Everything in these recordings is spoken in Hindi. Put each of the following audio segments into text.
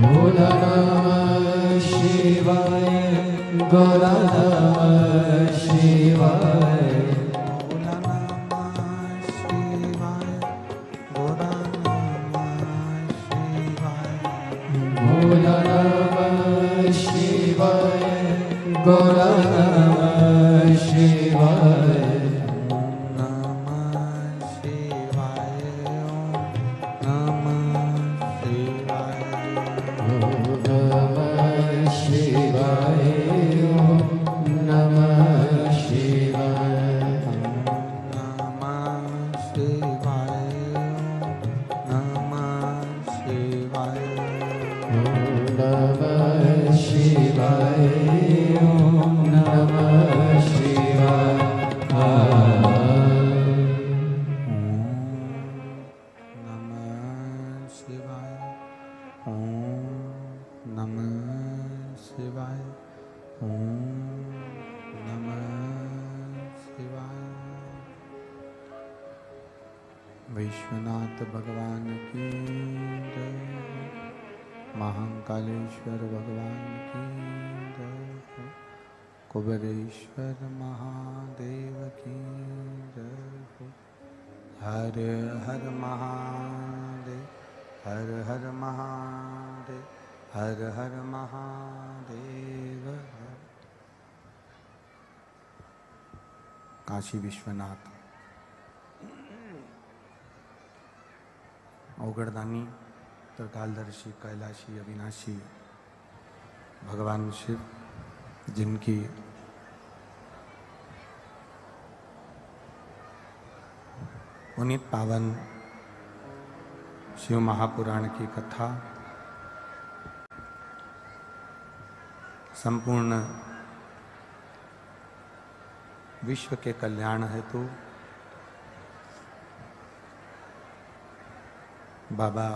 भोला नमः शिवाय, गोरा नमः शिवाय, भोला नमः शिवाय, गोरा नमः शिवाय, भोला नमः शिवाय, गोरा नमः शिवाय, विश्वनाथ भगवान की जय, महाकालेश्वर भगवान की जय, कुबेरेश्वर महादेव की जय। हर हर महादेव, हर हर महादेव, हर हर महादेव। काशी विश्वनाथ औगड़दानी त्रिकालदर्शी कैलाशी अविनाशी भगवान शिव, जिनकी पुनीत पावन शिव महापुराण की कथा संपूर्ण विश्व के कल्याण हेतु बाबा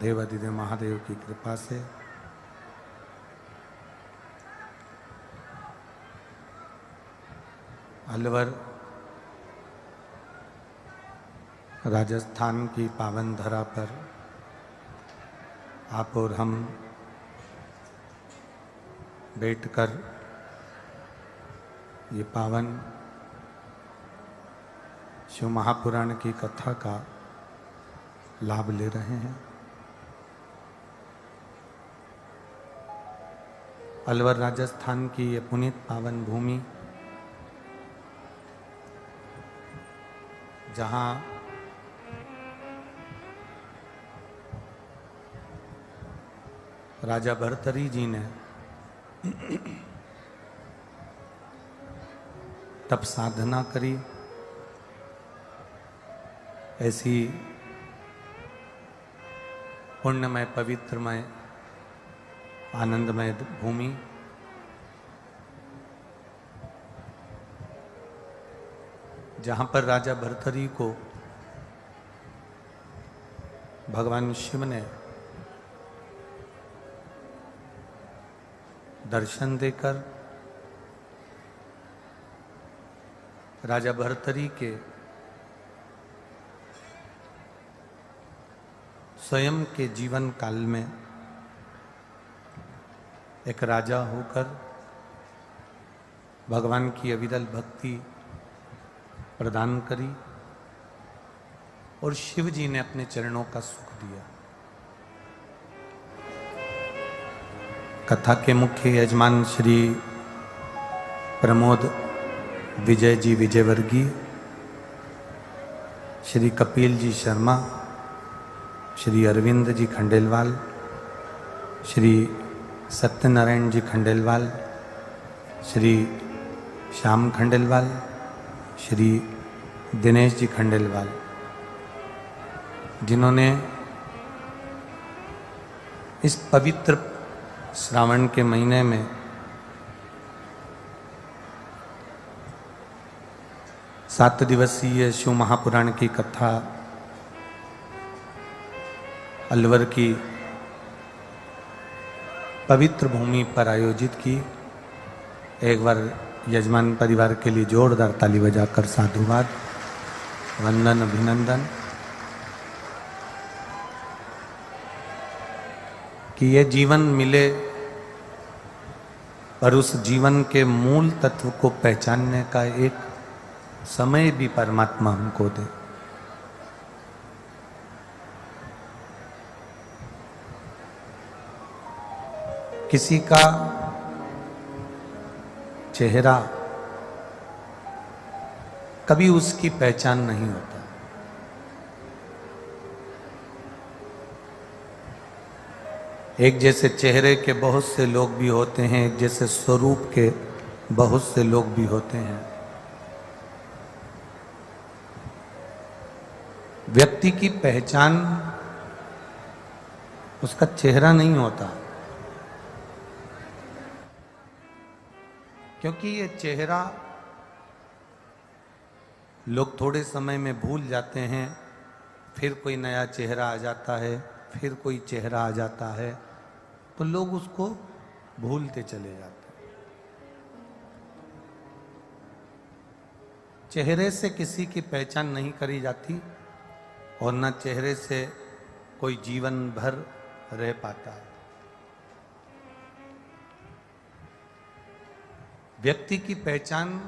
देवाधिदेव महादेव की कृपा से अलवर राजस्थान की पावन धरा पर आप और हम बैठकर ये पावन शिव महापुराण की कथा का लाभ ले रहे हैं। अलवर राजस्थान की ये पुनीत पावन भूमि, जहां राजा भर्तरी जी ने तप साधना करी, ऐसी पुण्यमय पवित्रमय आनंदमय भूमि जहाँ पर राजा भर्तरी को भगवान शिव ने दर्शन देकर राजा भर्तरी के स्वयं के जीवन काल में एक राजा होकर भगवान की अविरल भक्ति प्रदान करी और शिव जी ने अपने चरणों का सुख दिया। कथा के मुख्य यजमान श्री प्रमोद विजय जी विजयवर्गीय, श्री कपिल जी शर्मा, श्री अरविंद जी खंडेलवाल, श्री सत्यनारायण जी खंडेलवाल, श्री श्याम खंडेलवाल, श्री दिनेश जी खंडेलवाल, जिन्होंने इस पवित्र श्रावण के महीने में सात दिवसीय शिव महापुराण की कथा अलवर की पवित्र भूमि पर आयोजित की। एक बार यजमान परिवार के लिए जोरदार ताली बजाकर साधुवाद, वंदन, अभिनंदन। कि ये जीवन मिले पर उस जीवन के मूल तत्व को पहचानने का एक समय भी परमात्मा हमको दे। किसी का चेहरा कभी उसकी पहचान नहीं होता। एक जैसे चेहरे के बहुत से लोग भी होते हैं, एक जैसे स्वरूप के बहुत से लोग भी होते हैं। व्यक्ति की पहचान उसका चेहरा नहीं होता, क्योंकि ये चेहरा लोग थोड़े समय में भूल जाते हैं, फिर कोई नया चेहरा आ जाता है, फिर कोई चेहरा आ जाता है, तो लोग उसको भूलते चले जाते हैं। चेहरे से किसी की पहचान नहीं करी जाती और न चेहरे से कोई जीवन भर रह पाता है। व्यक्ति की पहचान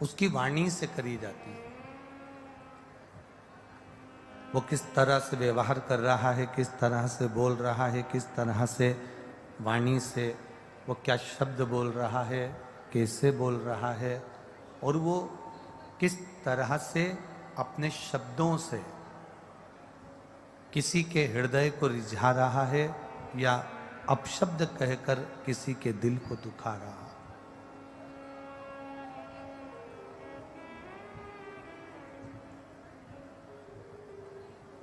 उसकी वाणी से करी जाती है। वो किस तरह से व्यवहार कर रहा है, किस तरह से बोल रहा है, किस तरह से वाणी से वो क्या शब्द बोल रहा है, कैसे बोल रहा है, और वो किस तरह से अपने शब्दों से किसी के हृदय को रिझा रहा है या अपशब्द कहकर किसी के दिल को दुखा रहा है।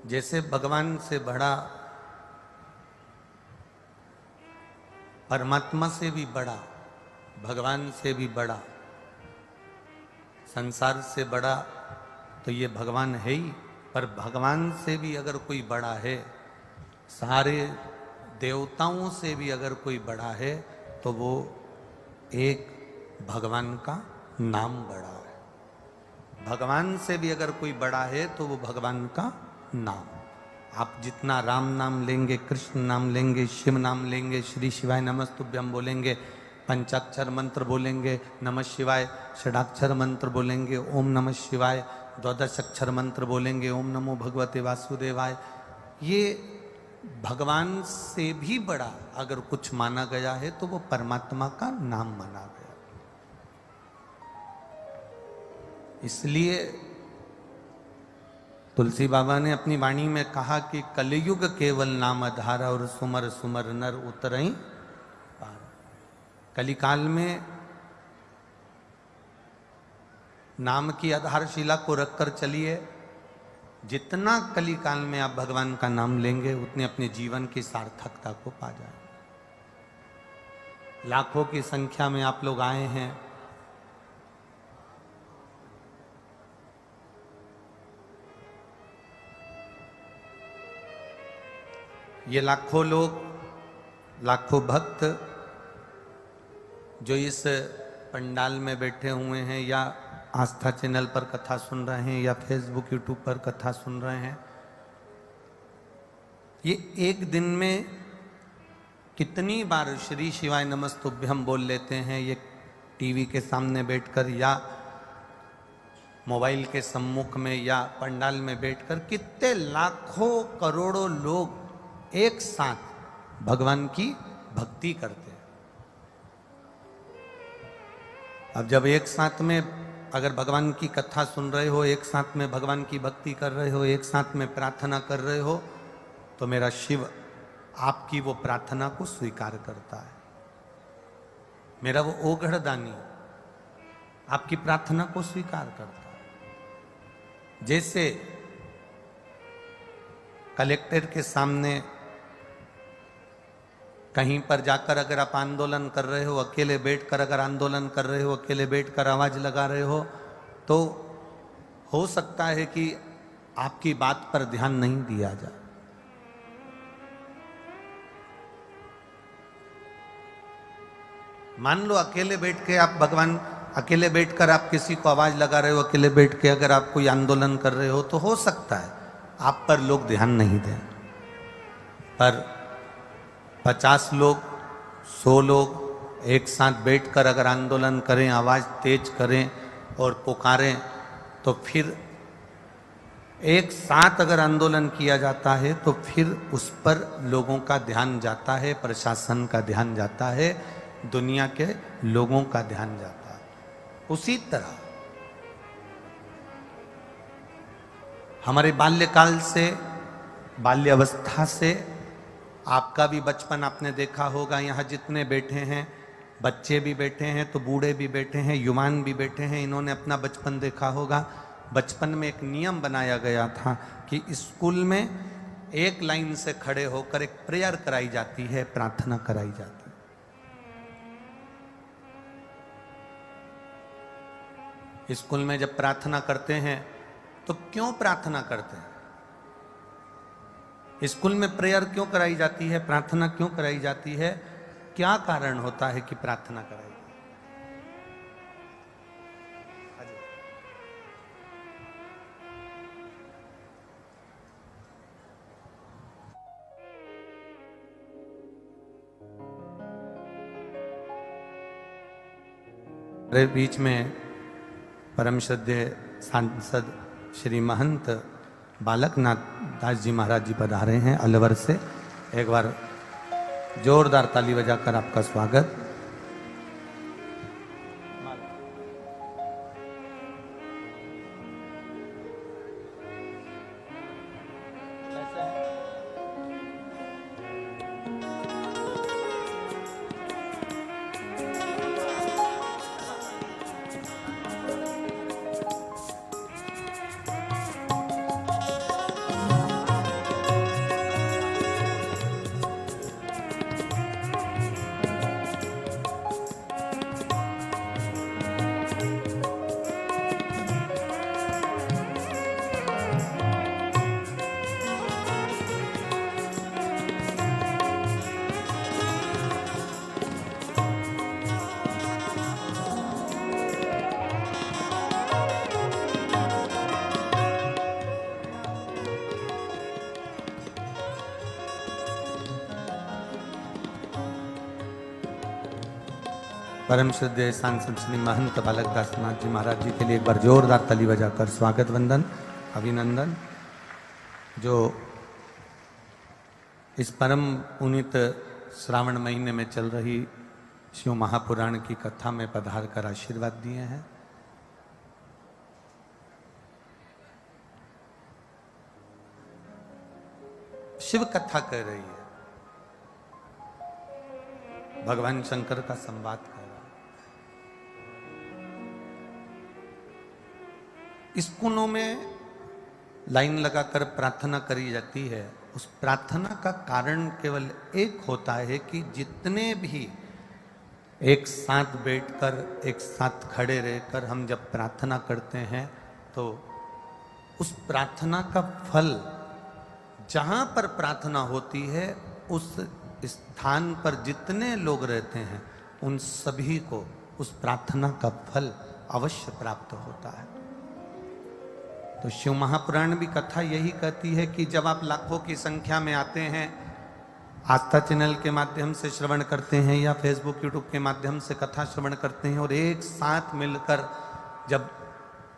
जैसे भगवान से बड़ा, परमात्मा से भी बड़ा, भगवान से भी बड़ा, संसार से बड़ा तो ये भगवान है ही, पर भगवान से भी अगर कोई बड़ा है, सारे देवताओं से भी अगर कोई बड़ा है, तो वो एक भगवान का नाम बड़ा है। भगवान से भी अगर कोई बड़ा है तो वो भगवान का नाम। आप जितना राम नाम लेंगे, कृष्ण नाम लेंगे, शिव नाम लेंगे, श्री शिवाय नमस्तुभ्यम बोलेंगे, पंचाक्षर मंत्र बोलेंगे, नमः शिवाय, षडाक्षर मंत्र बोलेंगे, ओम नमः शिवाय, द्वादश अक्षर मंत्र बोलेंगे, ओम नमो भगवते वासुदेवाय, ये भगवान से भी बड़ा अगर कुछ माना गया है तो वो परमात्मा का नाम माना गया। इसलिए तुलसी बाबा ने अपनी वाणी में कहा कि कलयुग केवल नाम आधार और सुमर सुमर नर उतरई पार। कलिकाल में नाम की आधारशिला को रखकर चलिए। जितना कलिकाल में आप भगवान का नाम लेंगे उतने अपने जीवन की सार्थकता को पा जाए। लाखों की संख्या में आप लोग आए हैं। ये लाखों लोग, लाखों भक्त जो इस पंडाल में बैठे हुए हैं या आस्था चैनल पर कथा सुन रहे हैं या फेसबुक यूट्यूब पर कथा सुन रहे हैं, ये एक दिन में कितनी बार श्री शिवाय नमस्तुभ्यम बोल लेते हैं। ये टीवी के सामने बैठकर या मोबाइल के सम्मुख में या पंडाल में बैठकर कितने लाखों करोड़ों लोग एक साथ भगवान की भक्ति करते हैं। अब जब एक साथ में अगर भगवान की कथा सुन रहे हो, एक साथ में भगवान की भक्ति कर रहे हो, एक साथ में प्रार्थना कर रहे हो, तो मेरा शिव आपकी वो प्रार्थना को स्वीकार करता है। मेरा वो ओघड़दानी आपकी प्रार्थना को स्वीकार करता है। जैसे कलेक्टर के सामने कहीं पर जाकर अगर आप आंदोलन कर रहे हो, अकेले बैठकर अगर आंदोलन कर रहे हो, अकेले बैठकर आवाज लगा रहे हो, तो हो सकता है कि आपकी बात पर ध्यान नहीं दिया जाए। मान लो अकेले बैठ के आप भगवान, अकेले बैठकर आप किसी को आवाज लगा रहे हो, अकेले बैठ के अगर आप कोई आंदोलन कर रहे हो, तो हो सकता है आप पर लोग ध्यान नहीं दें, पर 50 लोग 100 लोग एक साथ बैठकर अगर आंदोलन करें, आवाज़ तेज करें और पुकारें, तो फिर एक साथ अगर आंदोलन किया जाता है तो फिर उस पर लोगों का ध्यान जाता है, प्रशासन का ध्यान जाता है, दुनिया के लोगों का ध्यान जाता है। उसी तरह हमारे बाल्यकाल से, बाल्यावस्था से, आपका भी बचपन आपने देखा होगा, यहाँ जितने बैठे हैं, बच्चे भी बैठे हैं तो बूढ़े भी बैठे हैं, युवान भी बैठे हैं, इन्होंने अपना बचपन देखा होगा। बचपन में एक नियम बनाया गया था कि स्कूल में एक लाइन से खड़े होकर एक प्रेयर कराई जाती है, प्रार्थना कराई जाती है। स्कूल में जब प्रार्थना करते हैं तो क्यों प्रार्थना करते हैं? स्कूल में प्रेयर क्यों कराई जाती है, प्रार्थना क्यों कराई जाती है? क्या कारण होता है कि प्रार्थना कराई? मेरे बीच में परम श्रद्धेय सांसद श्री महंत बालकनाथ दास जी महाराज जी पधारे हैं अलवर से। एक बार जोरदार ताली बजाकर आपका स्वागत। परम श्रद्धेय सांसद श्री महंत बालकदास नाथ जी महाराज जी के लिए एक बार जोरदार ताली बजाकर स्वागत, वंदन, अभिनंदन। जो इस परम पुनीत श्रावण महीने में चल रही शिव महापुराण की कथा में पधार कर आशीर्वाद दिए हैं। शिव कथा कह रही है, भगवान शंकर का संवाद कर रहा है। स्कूलों में लाइन लगाकर प्रार्थना करी जाती है। उस प्रार्थना का कारण केवल एक होता है कि जितने भी एक साथ बैठकर, एक साथ खड़े रहकर हम जब प्रार्थना करते हैं तो उस प्रार्थना का फल, जहां पर प्रार्थना होती है उस स्थान पर जितने लोग रहते हैं उन सभी को उस प्रार्थना का फल अवश्य प्राप्त होता है। तो शिव महापुराण भी कथा यही कहती है कि जब आप लाखों की संख्या में आते हैं, आस्था चैनल के माध्यम से श्रवण करते हैं या फेसबुक यूट्यूब के माध्यम से कथा श्रवण करते हैं और एक साथ मिलकर जब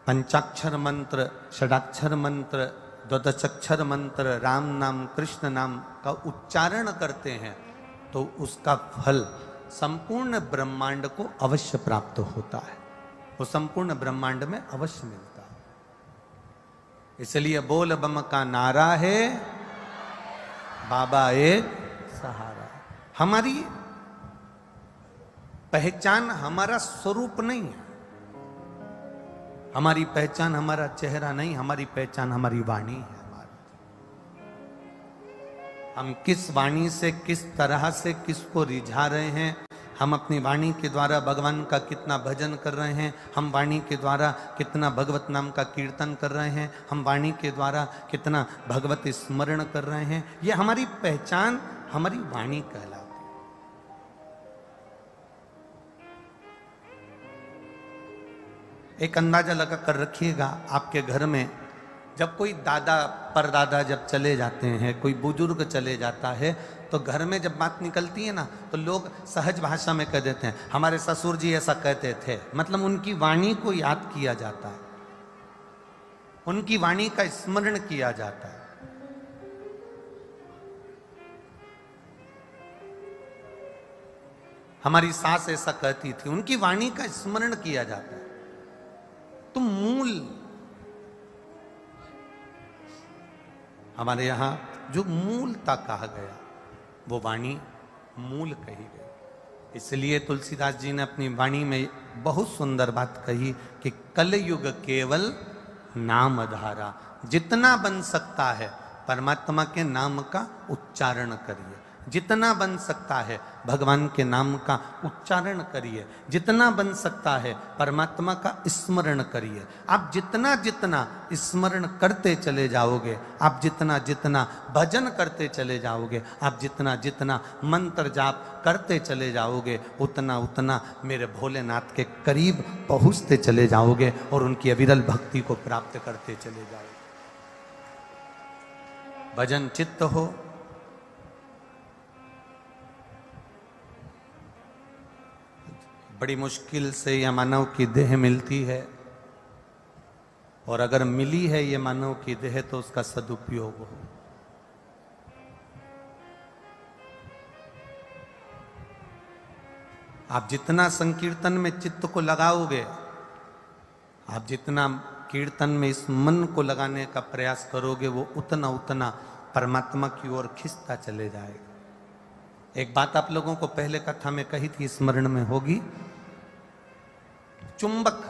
पंचाक्षर मंत्र, षडाक्षर मंत्र, द्वादशाक्षर मंत्र, राम नाम, कृष्ण नाम का उच्चारण करते हैं तो उसका फल संपूर्ण ब्रह्मांड को अवश्य प्राप्त होता है। वो संपूर्ण ब्रह्मांड में अवश्य मिलता है। इसलिए बोल बम का नारा है, बाबा एक सहारा। हमारी पहचान हमारा स्वरूप नहीं है, हमारी पहचान हमारा चेहरा नहीं, हमारी पहचान हमारी वाणी है। हम किस वाणी से, किस तरह से किसको रिझा रहे हैं, हम अपनी वाणी के द्वारा भगवान का कितना भजन कर रहे हैं, हम वाणी के द्वारा कितना भगवत नाम का कीर्तन कर रहे हैं, हम वाणी के द्वारा कितना भगवत स्मरण कर रहे हैं, ये हमारी पहचान हमारी वाणी कहलाती है। एक अंदाजा लगा कर रखिएगा, आपके घर में जब कोई दादा परदादा जब चले जाते हैं, कोई बुजुर्ग चले जाता है, तो घर में जब बात निकलती है ना, तो लोग सहज भाषा में कह देते हैं हमारे ससुर जी ऐसा कहते थे। मतलब उनकी वाणी को याद किया जाता है, उनकी वाणी का स्मरण किया जाता है। हमारी सास ऐसा कहती थी, उनकी वाणी का स्मरण किया जाता है। तो मूल हमारे यहां जो मूलता कहा गया, वो वाणी मूल कही गई। इसलिए तुलसीदास जी ने अपनी वाणी में बहुत सुंदर बात कही कि कलयुग केवल नाम धारा। जितना बन सकता है परमात्मा के नाम का उच्चारण करिए, जितना बन सकता है भगवान के नाम का उच्चारण करिए, जितना बन सकता है परमात्मा का स्मरण करिए। आप जितना जितना स्मरण करते चले जाओगे, आप जितना जितना भजन करते चले जाओगे, आप जितना जितना मंत्र जाप करते चले जाओगे, उतना उतना मेरे भोलेनाथ के करीब पहुंचते चले जाओगे और उनकी अविरल भक्ति को प्राप्त करते चले जाओगे। भजन चित्त हो, बड़ी मुश्किल से यह मानव की देह मिलती है, और अगर मिली है ये मानव की देह तो उसका सदुपयोग हो। आप जितना संकीर्तन में चित्त को लगाओगे, आप जितना कीर्तन में इस मन को लगाने का प्रयास करोगे, वो उतना उतना परमात्मा की ओर खिंचता चले जाएगा। एक बात आप लोगों को पहले कथा में कही थी, स्मरण में होगी। चुंबक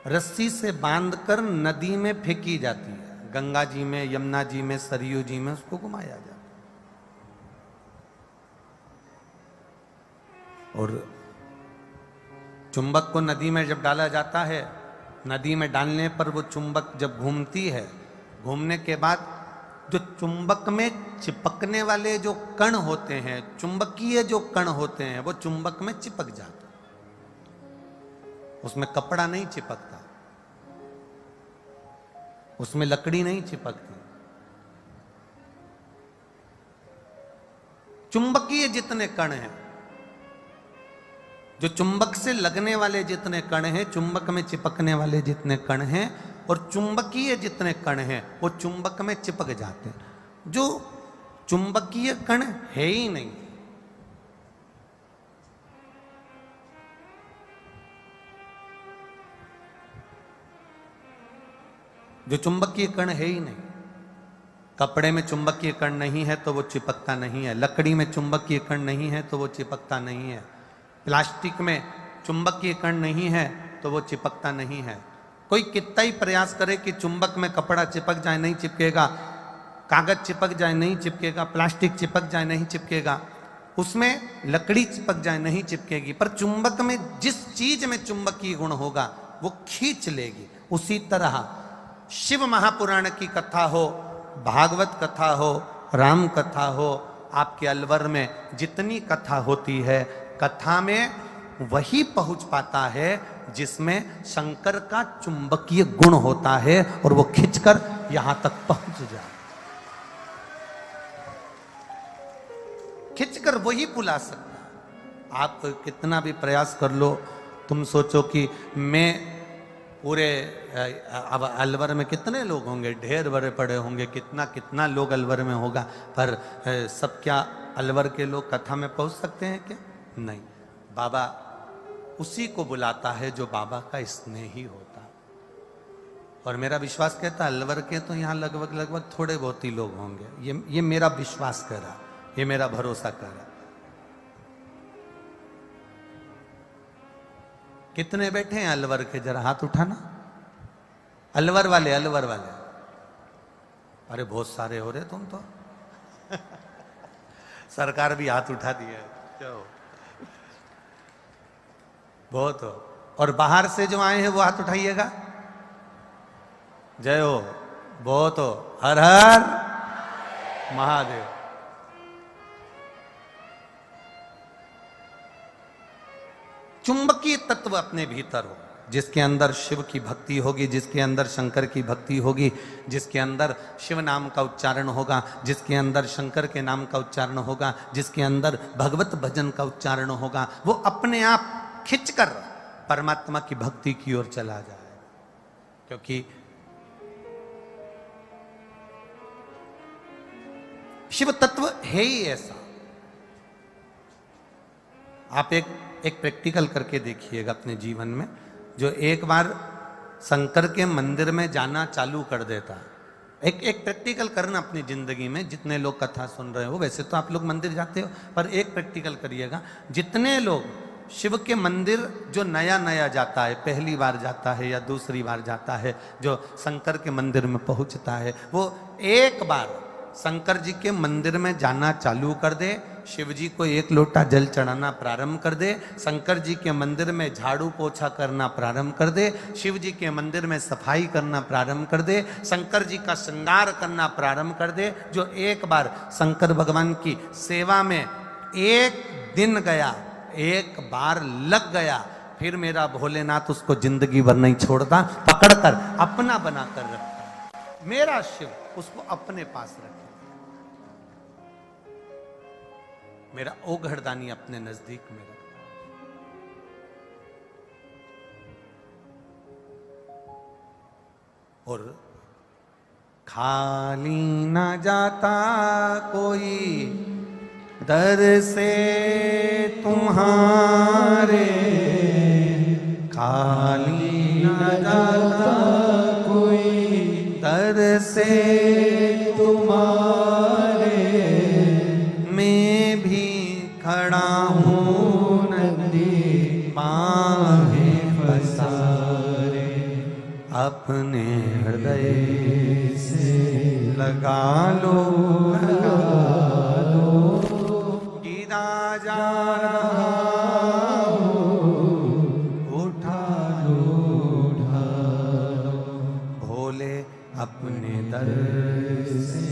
रस्सी से बांधकर नदी में फेंकी जाती है, गंगा जी में, यमुना जी में, सरयू जी में उसको घुमाया जाता है। और चुंबक को नदी में जब डाला जाता है, नदी में डालने पर वो चुंबक जब घूमती है, घूमने के बाद जो चुंबक में चिपकने वाले जो कण होते हैं, चुंबकीय जो कण होते हैं, वो चुंबक में चिपक जाते हैं। उसमें कपड़ा नहीं चिपकता, उसमें लकड़ी नहीं चिपकती। चुंबकीय जितने कण हैं, जो चुंबक से लगने वाले जितने कण हैं, चुंबक में चिपकने वाले जितने कण हैं, और चुंबकीय जितने कण हैं, वो चुंबक में चिपक जाते हैं। जो चुंबकीय कण है ही नहीं, जो चुंबकीय कण है ही नहीं। कपड़े में चुंबकीय कण नहीं है तो वो चिपकता नहीं है, लकड़ी में चुंबकीय कण नहीं है तो वो चिपकता नहीं है, प्लास्टिक में चुंबकीय कण नहीं है तो वो चिपकता नहीं है। कोई कितना ही प्रयास करे कि चुंबक में कपड़ा चिपक जाए, नहीं चिपकेगा, कागज चिपक जाए नहीं चिपकेगा, प्लास्टिक चिपक जाए नहीं चिपकेगा, उसमें लकड़ी चिपक जाए नहीं चिपकेगी। पर चुंबक में जिस चीज में चुंबकीय गुण होगा वो खींच लेगी। उसी तरह शिव महापुराण की कथा हो, भागवत कथा हो, राम कथा हो, आपके अलवर में जितनी कथा होती है, कथा में वही पहुंच पाता है जिसमें शंकर का चुंबकीय गुण होता है और वो खिंचकर यहां तक पहुंच जाए, खिंचकर वही बुला सकता है। आप कितना भी प्रयास कर लो, तुम सोचो कि मैं पूरे, अब अलवर में कितने लोग होंगे, ढेर बड़े पड़े होंगे, कितना कितना लोग अलवर में होगा, पर सब क्या अलवर के लोग कथा में पहुंच सकते हैं क्या? नहीं। बाबा उसी को बुलाता है जो बाबा का स्नेही होता है। और मेरा विश्वास कहता है अलवर के तो यहाँ लगभग लगभग थोड़े बहुत ही लोग होंगे, ये मेरा विश्वास कर रहा, ये मेरा भरोसा कर रहा। कितने बैठे हैं अलवर के, जरा हाथ उठाना। अलवर वाले, अलवर वाले, अरे बहुत सारे हो रहे तुम तो। सरकार भी हाथ उठा दिया, क्या हो, बहुत हो। और बाहर से जो आए हैं वो हाथ उठाइएगा। जय हो, बहुत हो, हर हर महादेव। चुंबकीय तत्व अपने भीतर हो, जिसके अंदर शिव की भक्ति होगी, जिसके अंदर शंकर की भक्ति होगी, जिसके अंदर शिव नाम का उच्चारण होगा, जिसके अंदर शंकर के नाम का उच्चारण होगा, जिसके अंदर भगवत भजन का उच्चारण होगा, वो अपने आप खिंचकर परमात्मा की भक्ति की ओर चला जाए। क्योंकि शिव तत्व है ही ऐसा। आप एक प्रैक्टिकल करके देखिएगा अपने जीवन में। जो एक बार शंकर के मंदिर में जाना चालू कर देता, एक प्रैक्टिकल करना अपनी जिंदगी में। जितने लोग कथा सुन रहे हो, वैसे तो आप लोग मंदिर जाते हो, पर एक प्रैक्टिकल करिएगा। जितने लोग शिव के मंदिर जो नया नया जाता है, पहली बार जाता है या दूसरी बार जाता है, जो शंकर के मंदिर में पहुंचता है, वो एक बार शंकर जी के मंदिर में जाना चालू कर दे, शिव जी को एक लोटा जल चढ़ाना प्रारंभ कर दे, शंकर जी के मंदिर में झाड़ू पोछा करना प्रारंभ कर दे, शिव जी के मंदिर में सफाई करना प्रारंभ कर दे, शंकर जी का श्रृंगार करना प्रारंभ कर दे। जो एक बार शंकर भगवान की सेवा में एक दिन गया, एक बार लग गया, फिर मेरा भोलेनाथ उसको जिंदगी भर नहीं छोड़ता, पकड़कर अपना बनाकर रखता। मेरा शिव उसको अपने पास रखे, मेरा ओघड़दानी अपने नजदीक में रखता। और खाली न जाता कोई दर से तुम्हारे, खाली न जाता कोई दर से तुम्हारे, मैं भी खड़ा हूँ नंदी बाहें पसारे, अपने हृदय से लगा लो, गिरा जा रहा उठा लो, भोले अपने दर से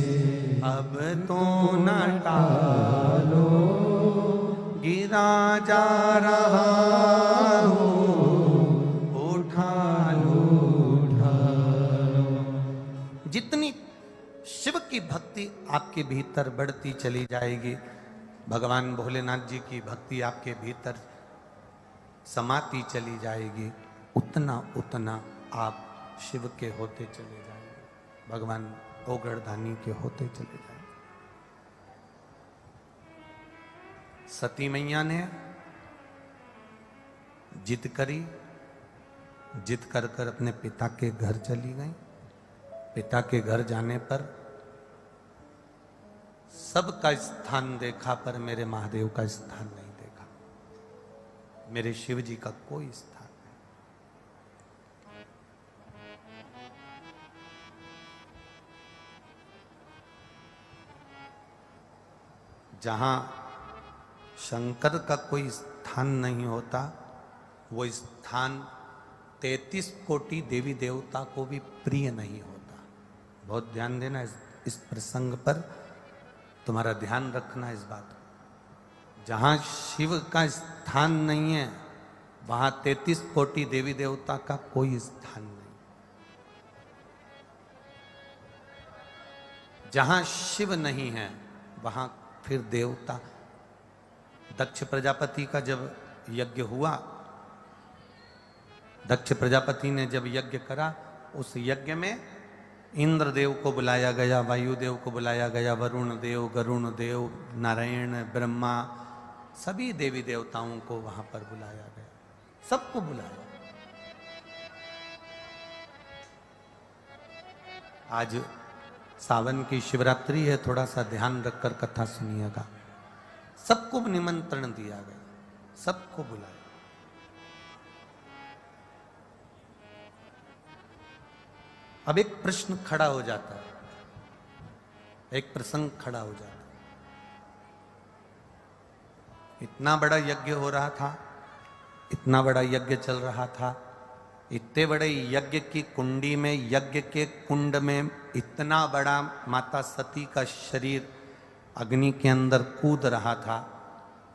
अब तो न टालो, गिरा जा रहा उठा लो। जितनी शिव की भक्ति आपके भीतर बढ़ती चली जाएगी, भगवान भोलेनाथ जी की भक्ति आपके भीतर समाती चली जाएगी, उतना उतना आप शिव के होते चले जाएंगे, भगवान ओघड़दानी के होते चले जाएंगे। सती मैया ने जिद करी, जिद कर कर अपने पिता के घर चली गई। पिता के घर जाने पर सबका स्थान देखा, पर मेरे महादेव का स्थान नहीं देखा, मेरे शिव जी का कोई स्थान नहीं। जहां शंकर का कोई स्थान नहीं होता, वो स्थान 33 कोटि देवी देवता को भी प्रिय नहीं होता। बहुत ध्यान देना इस प्रसंग पर, तुम्हारा ध्यान रखना इस बात को। जहां शिव का स्थान नहीं है, वहां 33 कोटि देवी देवता का कोई स्थान नहीं। जहां शिव नहीं है, वहां फिर देवता। दक्ष प्रजापति का जब यज्ञ हुआ, दक्ष प्रजापति ने जब यज्ञ करा, उस यज्ञ में इंद्रदेव को बुलाया गया, वायुदेव को बुलाया गया, वरुण देव, गरुण देव, नारायण, ब्रह्मा, सभी देवी देवताओं को वहां पर बुलाया गया, सबको बुलाया। आज सावन की शिवरात्रि है, थोड़ा सा ध्यान रखकर कथा सुनिएगा। सबको निमंत्रण दिया गया, सबको बुलाया। अब एक प्रश्न खड़ा हो जाता है, एक प्रसंग खड़ा हो जाता है। इतना बड़ा यज्ञ हो रहा था, इतना बड़ा यज्ञ चल रहा था, इतने बड़े यज्ञ की कुंडी में, यज्ञ के कुंड में इतना बड़ा माता सती का शरीर अग्नि के अंदर कूद रहा था,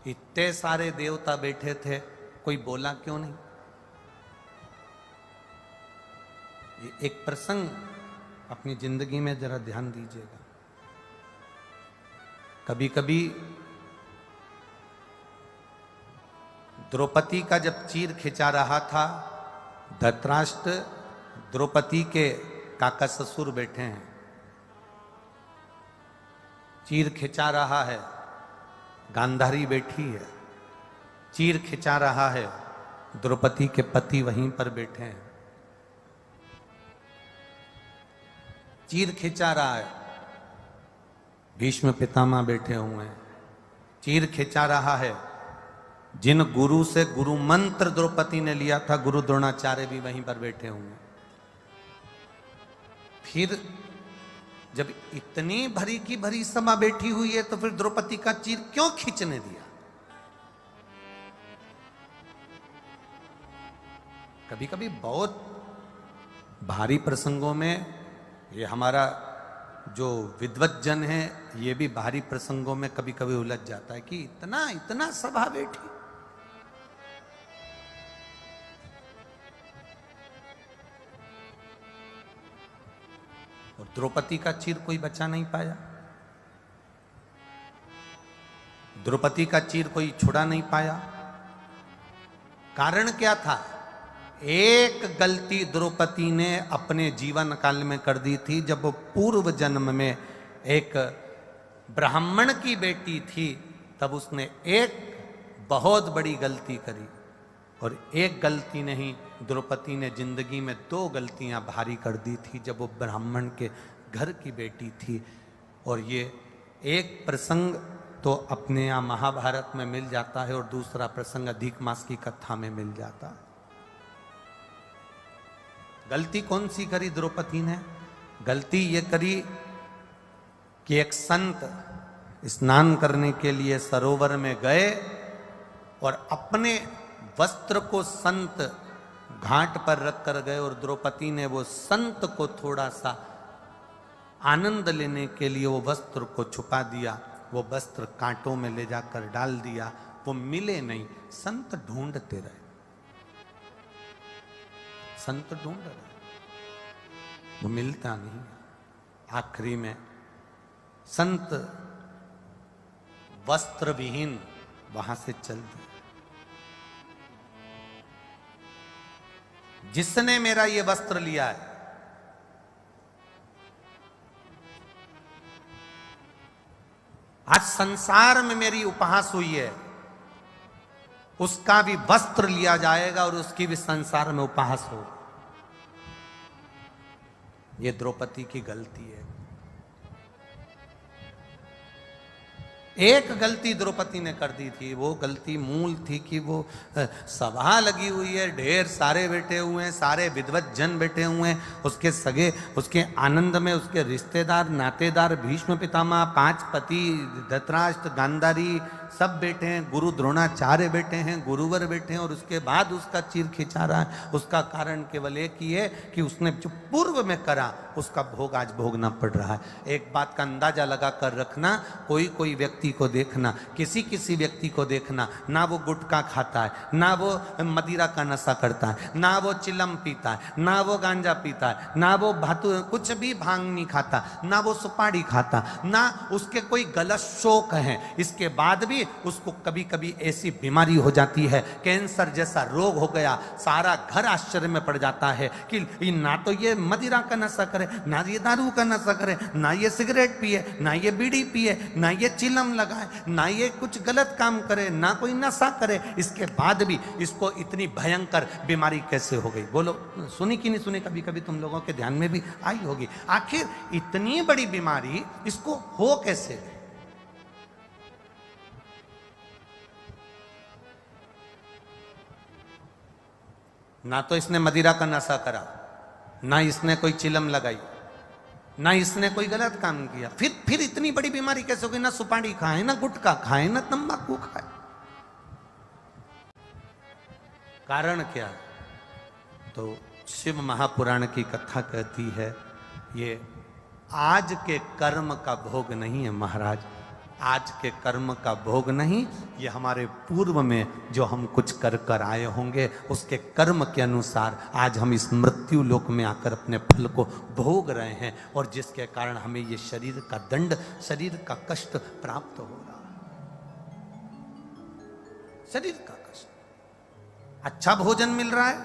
इतने सारे देवता बैठे थे, कोई बोला क्यों नहीं? ये एक प्रसंग अपनी जिंदगी में जरा ध्यान दीजिएगा। कभी कभी द्रौपदी का जब चीर खिंचा रहा था, धृतराष्ट्र द्रौपदी के काका ससुर बैठे हैं, चीर खिंचा रहा है, गांधारी बैठी है, चीर खिंचा रहा है, द्रौपदी के पति वहीं पर बैठे हैं, चीर खिंचा रहा है, भीष्म पितामह बैठे हुए हैं, चीर खिंचा रहा है, जिन गुरु से गुरु मंत्र द्रौपदी ने लिया था, गुरु द्रोणाचार्य भी वहीं पर बैठे हुए हैं। फिर जब इतनी भरी की भरी सभा बैठी हुई है तो फिर द्रौपदी का चीर क्यों खींचने दिया? कभी कभी बहुत भारी प्रसंगों में, ये हमारा जो विद्वत जन है ये भी भारी प्रसंगों में कभी कभी उलझ जाता है कि इतना इतना सभा बैठी। और द्रौपदी का चीर कोई बचा नहीं पाया, द्रौपदी का चीर कोई छुड़ा नहीं पाया। कारण क्या था? एक गलती द्रौपदी ने अपने जीवन काल में कर दी थी। जब वो पूर्व जन्म में एक ब्राह्मण की बेटी थी तब उसने एक बहुत बड़ी गलती करी, और एक गलती नहीं, द्रौपदी ने जिंदगी में 2 गलतियां भारी कर दी थी जब वो ब्राह्मण के घर की बेटी थी। और ये एक प्रसंग तो अपने यहाँ महाभारत में मिल जाता है और दूसरा प्रसंग अधिक मास की कथा में मिल जाता है। गलती कौन सी करी द्रौपदी ने? गलती ये करी कि एक संत स्नान करने के लिए सरोवर में गए और अपने वस्त्र को संत घाट पर रख कर गए, और द्रौपदी ने वो संत को थोड़ा सा आनंद लेने के लिए वो वस्त्र को छुपा दिया। वो वस्त्र कांटों में ले जाकर डाल दिया, वो मिले नहीं। संत ढूंढते रहे, संत ढूंढ रहे, वो मिलता नहीं। आखिरी में संत वस्त्र विहीन वहां से चल दिए। जिसने मेरा ये वस्त्र लिया है, आज संसार में मेरी उपहास हुई है, उसका भी वस्त्र लिया जाएगा और उसकी भी संसार में उपहास हो। ये द्रौपदी की गलती है। एक गलती द्रौपदी ने कर दी थी, वो गलती मूल थी कि वो सभा लगी हुई है, ढेर सारे बैठे हुए हैं, सारे विद्वत जन बैठे हुए हैं, उसके सगे, उसके आनंद में उसके रिश्तेदार नातेदार, भीष्म पितामह, 5 पति, धृतराष्ट्र, गांधारी सब बैठे हैं, गुरु द्रोणाचार्य बैठे हैं, गुरुवर बैठे हैं, और उसके बाद उसका चीर खिंचा रहा है। उसका कारण केवल एक ही है कि उसने जो पूर्व में करा उसका भोग आज भोगना पड़ रहा है। एक बात का अंदाजा लगा कर रखना, कोई कोई व्यक्ति को देखना, किसी किसी व्यक्ति को देखना, ना वो गुटखा खाता है, ना वो मदिरा का नशा करता है, ना वो चिलम पीता है, ना वो गांजा पीता है, ना वो भातु कुछ भी भांग नहीं खाता, ना वो सुपारी खाता, ना उसके कोई गलत शौक है। इसके बाद भी उसको कभी कभी ऐसी बीमारी हो जाती है, कैंसर जैसा रोग हो गया, सारा घर आश्चर्य में पड़ जाता है कि ना तो ये मदिरा का नशा करे, ना ये दारू का नशा करे, ना ये सिगरेट पिए, ना ये बीड़ी पिए, ना ये चिलम लगाए, ना ये कुछ गलत काम करे, ना कोई नशा करे, इसके बाद भी इसको इतनी भयंकर बीमारी कैसे हो गई? बोलो, सुनी कि नहीं सुनी? कभी कभी तुम लोगों के ध्यान में भी आई होगी। आखिर इतनी बड़ी बीमारी इसको हो कैसे? ना तो इसने मदिरा का नशा करा, ना इसने कोई चिलम लगाई, ना इसने कोई गलत काम किया, फिर इतनी बड़ी बीमारी कैसे हो गई? ना सुपारी खाए, ना गुटखा खाए, ना तंबाकू खाए। कारण क्या? तो शिव महापुराण की कथा कहती है, ये आज के कर्म का भोग नहीं है महाराज, आज के कर्म का भोग नहीं, ये हमारे पूर्व में जो हम कुछ कर कर आए होंगे उसके कर्म के अनुसार आज हम इस मृत्यु लोक में आकर अपने फल को भोग रहे हैं, और जिसके कारण हमें ये शरीर का दंड, शरीर का कष्ट प्राप्त हो रहा है। शरीर का कष्ट। अच्छा भोजन मिल रहा है,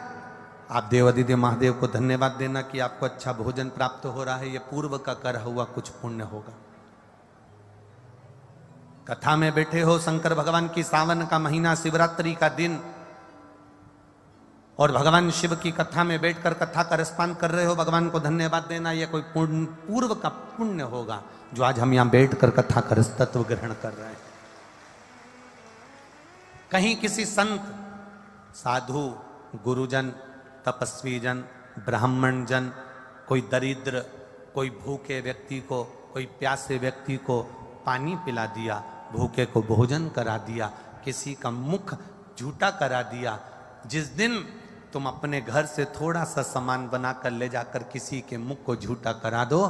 आप देवादिदेव महादेव को धन्यवाद देना कि आपको अच्छा भोजन प्राप्त हो रहा है, ये पूर्व का कर हुआ कुछ पुण्य होगा। कथा में बैठे हो, शंकर भगवान की सावन का महीना, शिवरात्रि का दिन, और भगवान शिव की कथा में बैठकर कथा का रसपान कर रहे हो, भगवान को धन्यवाद देना, यह कोई पूर्व का पुण्य होगा जो आज हम यहां बैठकर कथा का रस तत्व ग्रहण कर रहे हैं। कहीं किसी संत, साधु, गुरुजन, तपस्वी जन, ब्राह्मण जन, कोई दरिद्र, कोई भूखे व्यक्ति को, कोई प्यासे व्यक्ति को पानी पिला दिया, भूखे को भोजन करा दिया, किसी का मुख झूठा करा दिया। जिस दिन तुम अपने घर से थोड़ा सा सामान बनाकर ले जाकर किसी के मुख को झूठा करा दो,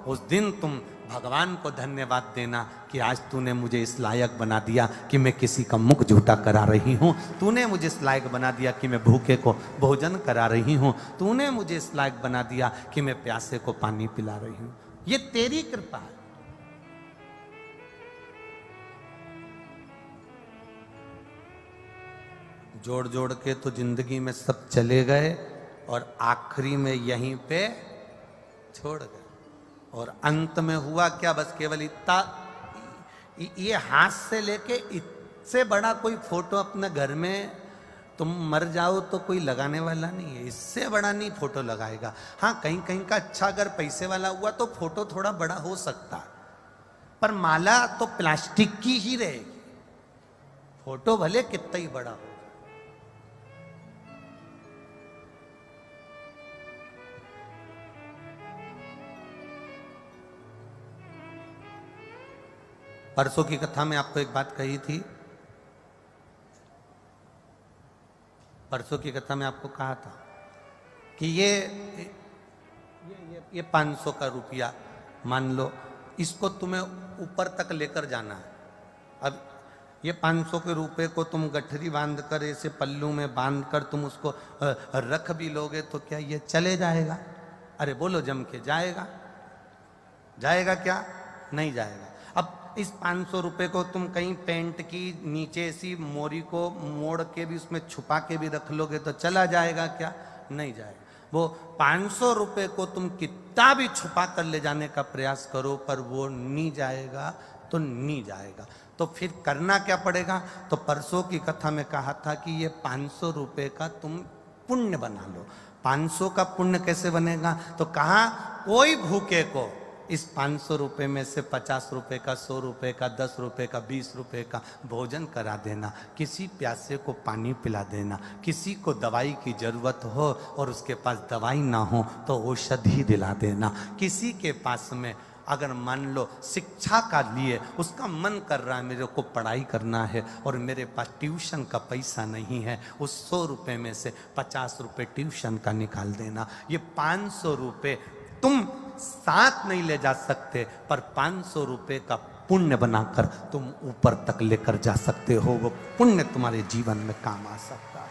उस दिन तुम भगवान को धन्यवाद देना कि आज तूने मुझे इस लायक बना दिया कि मैं किसी का मुख झूठा करा रही हूँ, तूने मुझे इस लायक बना दिया कि मैं भूखे को भोजन करा रही हूँ, तूने मुझे इस लायक बना दिया कि मैं प्यासे को पानी पिला रही हूँ। ये तेरी कृपा है। जोड़ जोड़ के तो जिंदगी में सब चले गए और आखिरी में यहीं पे छोड़ गए, और अंत में हुआ क्या, बस केवल इतना, ये हाथ से लेके इससे बड़ा कोई फोटो अपने घर में, तुम मर जाओ तो कोई लगाने वाला नहीं है, इससे बड़ा नहीं फोटो लगाएगा। हाँ, कहीं कहीं का अच्छा अगर पैसे वाला हुआ तो फोटो थोड़ा बड़ा हो सकता है, पर माला तो प्लास्टिक की ही रहेगी, फोटो भले कितना ही बड़ा हो। परसों की कथा में आपको एक बात कही थी, परसों की कथा में आपको कहा था कि ये 500 का रुपया मान लो, इसको तुम्हें ऊपर तक लेकर जाना है। अब ये 500 के रुपए को तुम गठरी बांध कर, ऐसे पल्लू में बांध कर तुम उसको रख भी लोगे तो क्या ये चले जाएगा? अरे बोलो जम के, जाएगा? जाएगा क्या? नहीं जाएगा। अब इस 500 रुपए को तुम कहीं पेंट की नीचे सी मोरी को मोड़ के भी उसमें छुपा के भी रख लोगे तो चला जाएगा क्या? नहीं जाएगा। वो 500 रुपए को तुम कितना भी छुपा कर ले जाने का प्रयास करो, पर वो नहीं जाएगा तो नहीं जाएगा। तो फिर करना क्या पड़ेगा? तो परसों की कथा में कहा था कि ये 500 रुपए का तुम पुण्य बना लो। 500 का पुण्य कैसे बनेगा? तो कहा कोई भूखे को इस 500 रुपए में से 50 रुपए का, 100 रुपए का, 10 रुपए का, 20 रुपए का भोजन करा देना, किसी प्यासे को पानी पिला देना, किसी को दवाई की जरूरत हो और उसके पास दवाई ना हो तो औषधि दिला देना, किसी के पास में अगर मान लो शिक्षा का लिए उसका मन कर रहा है मेरे को पढ़ाई करना है और मेरे पास ट्यूशन का पैसा नहीं है, उस 100 रुपए में से 50 रुपए ट्यूशन का निकाल देना। ये 500 रुपए तुम साथ नहीं ले जा सकते, पर 500 रुपए का पुण्य बनाकर तुम ऊपर तक लेकर जा सकते हो। वो पुण्य तुम्हारे जीवन में काम आ सकता है।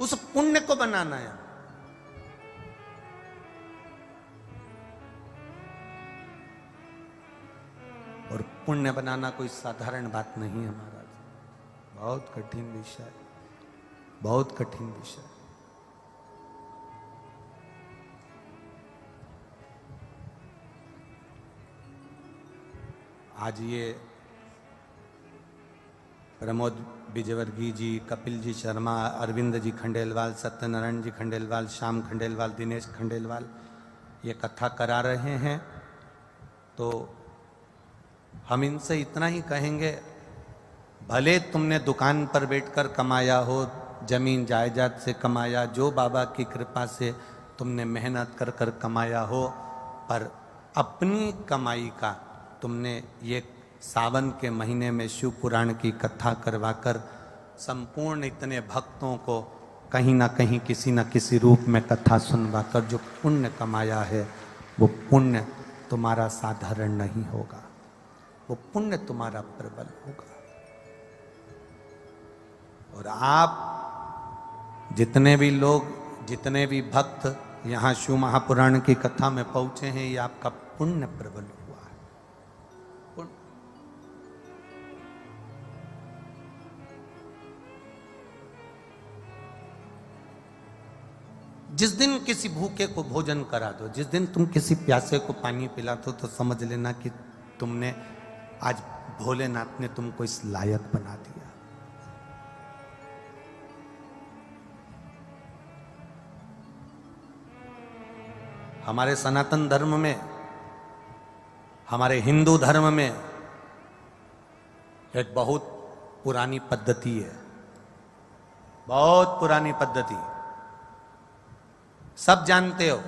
उस पुण्य को बनाना है। और पुण्य बनाना कोई साधारण बात नहीं है महाराज, बहुत कठिन विषय, बहुत कठिन विषय। आज ये प्रमोद विजयवर्गीय जी, कपिल जी शर्मा, अरविंद जी खंडेलवाल, सत्यनारायण जी खंडेलवाल, श्याम खंडेलवाल, दिनेश खंडेलवाल ये कथा करा रहे हैं, तो हम इनसे इतना ही कहेंगे, भले तुमने दुकान पर बैठकर कमाया हो, जमीन जायदाद से कमाया, जो बाबा की कृपा से तुमने मेहनत कर कर कमाया हो, पर अपनी कमाई का तुमने ये सावन के महीने में शिव पुराण की कथा करवाकर संपूर्ण इतने भक्तों को कहीं ना कहीं किसी न किसी रूप में कथा सुनवाकर जो पुण्य कमाया है, वो पुण्य तुम्हारा साधारण नहीं होगा, वो पुण्य तुम्हारा प्रबल होगा। और आप जितने भी लोग, जितने भी भक्त यहाँ शिव महापुराण की कथा में पहुंचे हैं, ये आपका पुण्य प्रबल हुआ है। पुण्य। जिस दिन किसी भूखे को भोजन करा दो, जिस दिन तुम किसी प्यासे को पानी पिला दो, तो समझ लेना कि तुमने आज भोलेनाथ ने तुमको इस लायक बना दिया। हमारे सनातन धर्म में, हमारे हिंदू धर्म में एक बहुत पुरानी पद्धति है, बहुत पुरानी पद्धति, सब जानते हो।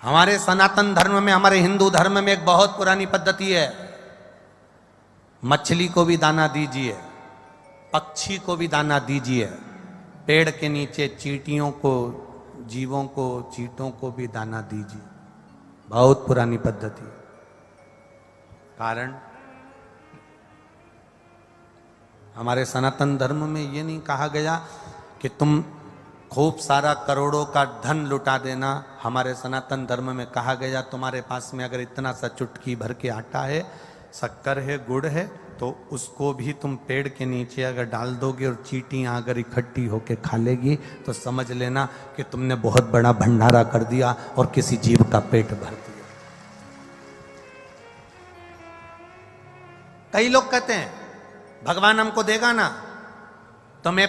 हमारे सनातन धर्म में, हमारे हिंदू धर्म में एक बहुत पुरानी पद्धति है। मछली को भी दाना दीजिए, पक्षी को भी दाना दीजिए, पेड़ के नीचे चींटियों को, जीवों को, चींटों को भी दाना दीजिए। बहुत पुरानी पद्धति। कारण हमारे सनातन धर्म में ये नहीं कहा गया कि तुम खूब सारा करोड़ों का धन लुटा देना। हमारे सनातन धर्म में कहा गया तुम्हारे पास में अगर इतना सा चुटकी भर के आटा है, शक्कर है, गुड़ है, तो उसको भी तुम पेड़ के नीचे अगर डाल दोगे और चींटियां अगर इकट्ठी होके खा लेगी, तो समझ लेना कि तुमने बहुत बड़ा भंडारा कर दिया और किसी जीव का पेट भर दिया। कई लोग कहते हैं भगवान हमको देगा ना तो मैं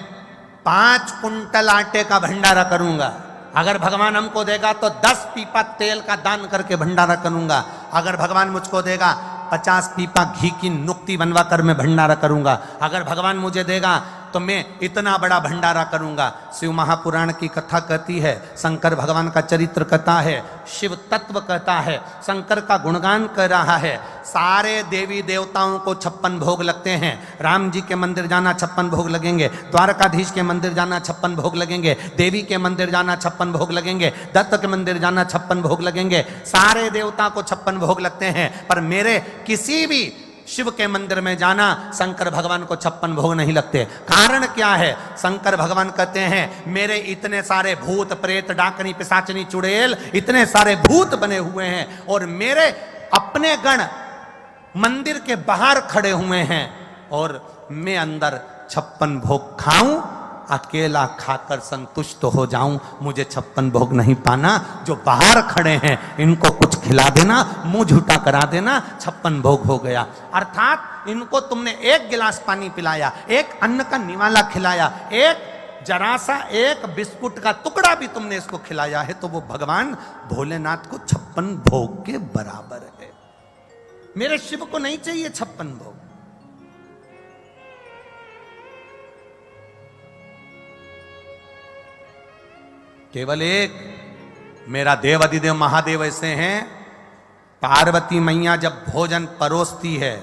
5 कुंटल आटे का भंडारा करूंगा, अगर भगवान हमको देगा तो 10 पीपा तेल का दान करके भंडारा करूंगा, अगर भगवान मुझको देगा 50 पीपा घी की नुक्ति बनवा कर मैं भंडारा करूंगा, अगर भगवान मुझे देगा तो मैं इतना बड़ा भंडारा करूंगा। शिव महापुराण की कथा कहती है, शंकर भगवान का चरित्र कथा है, शिव तत्व कहता है, शंकर का गुणगान कर रहा है। सारे देवी देवताओं को 56 भोग लगते हैं। राम जी के मंदिर जाना 56 भोग लगेंगे, द्वारकाधीश के मंदिर जाना 56 भोग लगेंगे, देवी के मंदिर जाना 56 भोग लगेंगे, दत्त के मंदिर जाना 56 भोग लगेंगे। सारे देवता को 56 भोग लगते हैं, पर मेरे किसी भी शिव के मंदिर में जाना शंकर भगवान को 56 भोग नहीं लगते। कारण क्या है? शंकर भगवान कहते हैं मेरे इतने सारे भूत प्रेत डाकनी पिशाचनी चुड़ैल इतने सारे भूत बने हुए हैं और मेरे अपने गण मंदिर के बाहर खड़े हुए हैं और मैं अंदर 56 भोग खाऊं, अकेला खाकर संतुष्ट हो जाऊं, मुझे 56 भोग नहीं पाना। जो बाहर खड़े हैं इनको कुछ खिला देना, मुंह झूठा करा देना, 56 भोग हो गया। अर्थात इनको तुमने एक गिलास पानी पिलाया, एक अन्न का निवाला खिलाया, एक जरा सा एक बिस्कुट का टुकड़ा भी तुमने इसको खिलाया है, तो वो भगवान भोलेनाथ को 56 भोग के बराबर है। मेरे शिव को नहीं चाहिए 56 भोग। केवल एक मेरा देव अधिदेव महादेव ऐसे हैं, पार्वती मैया जब भोजन परोसती है,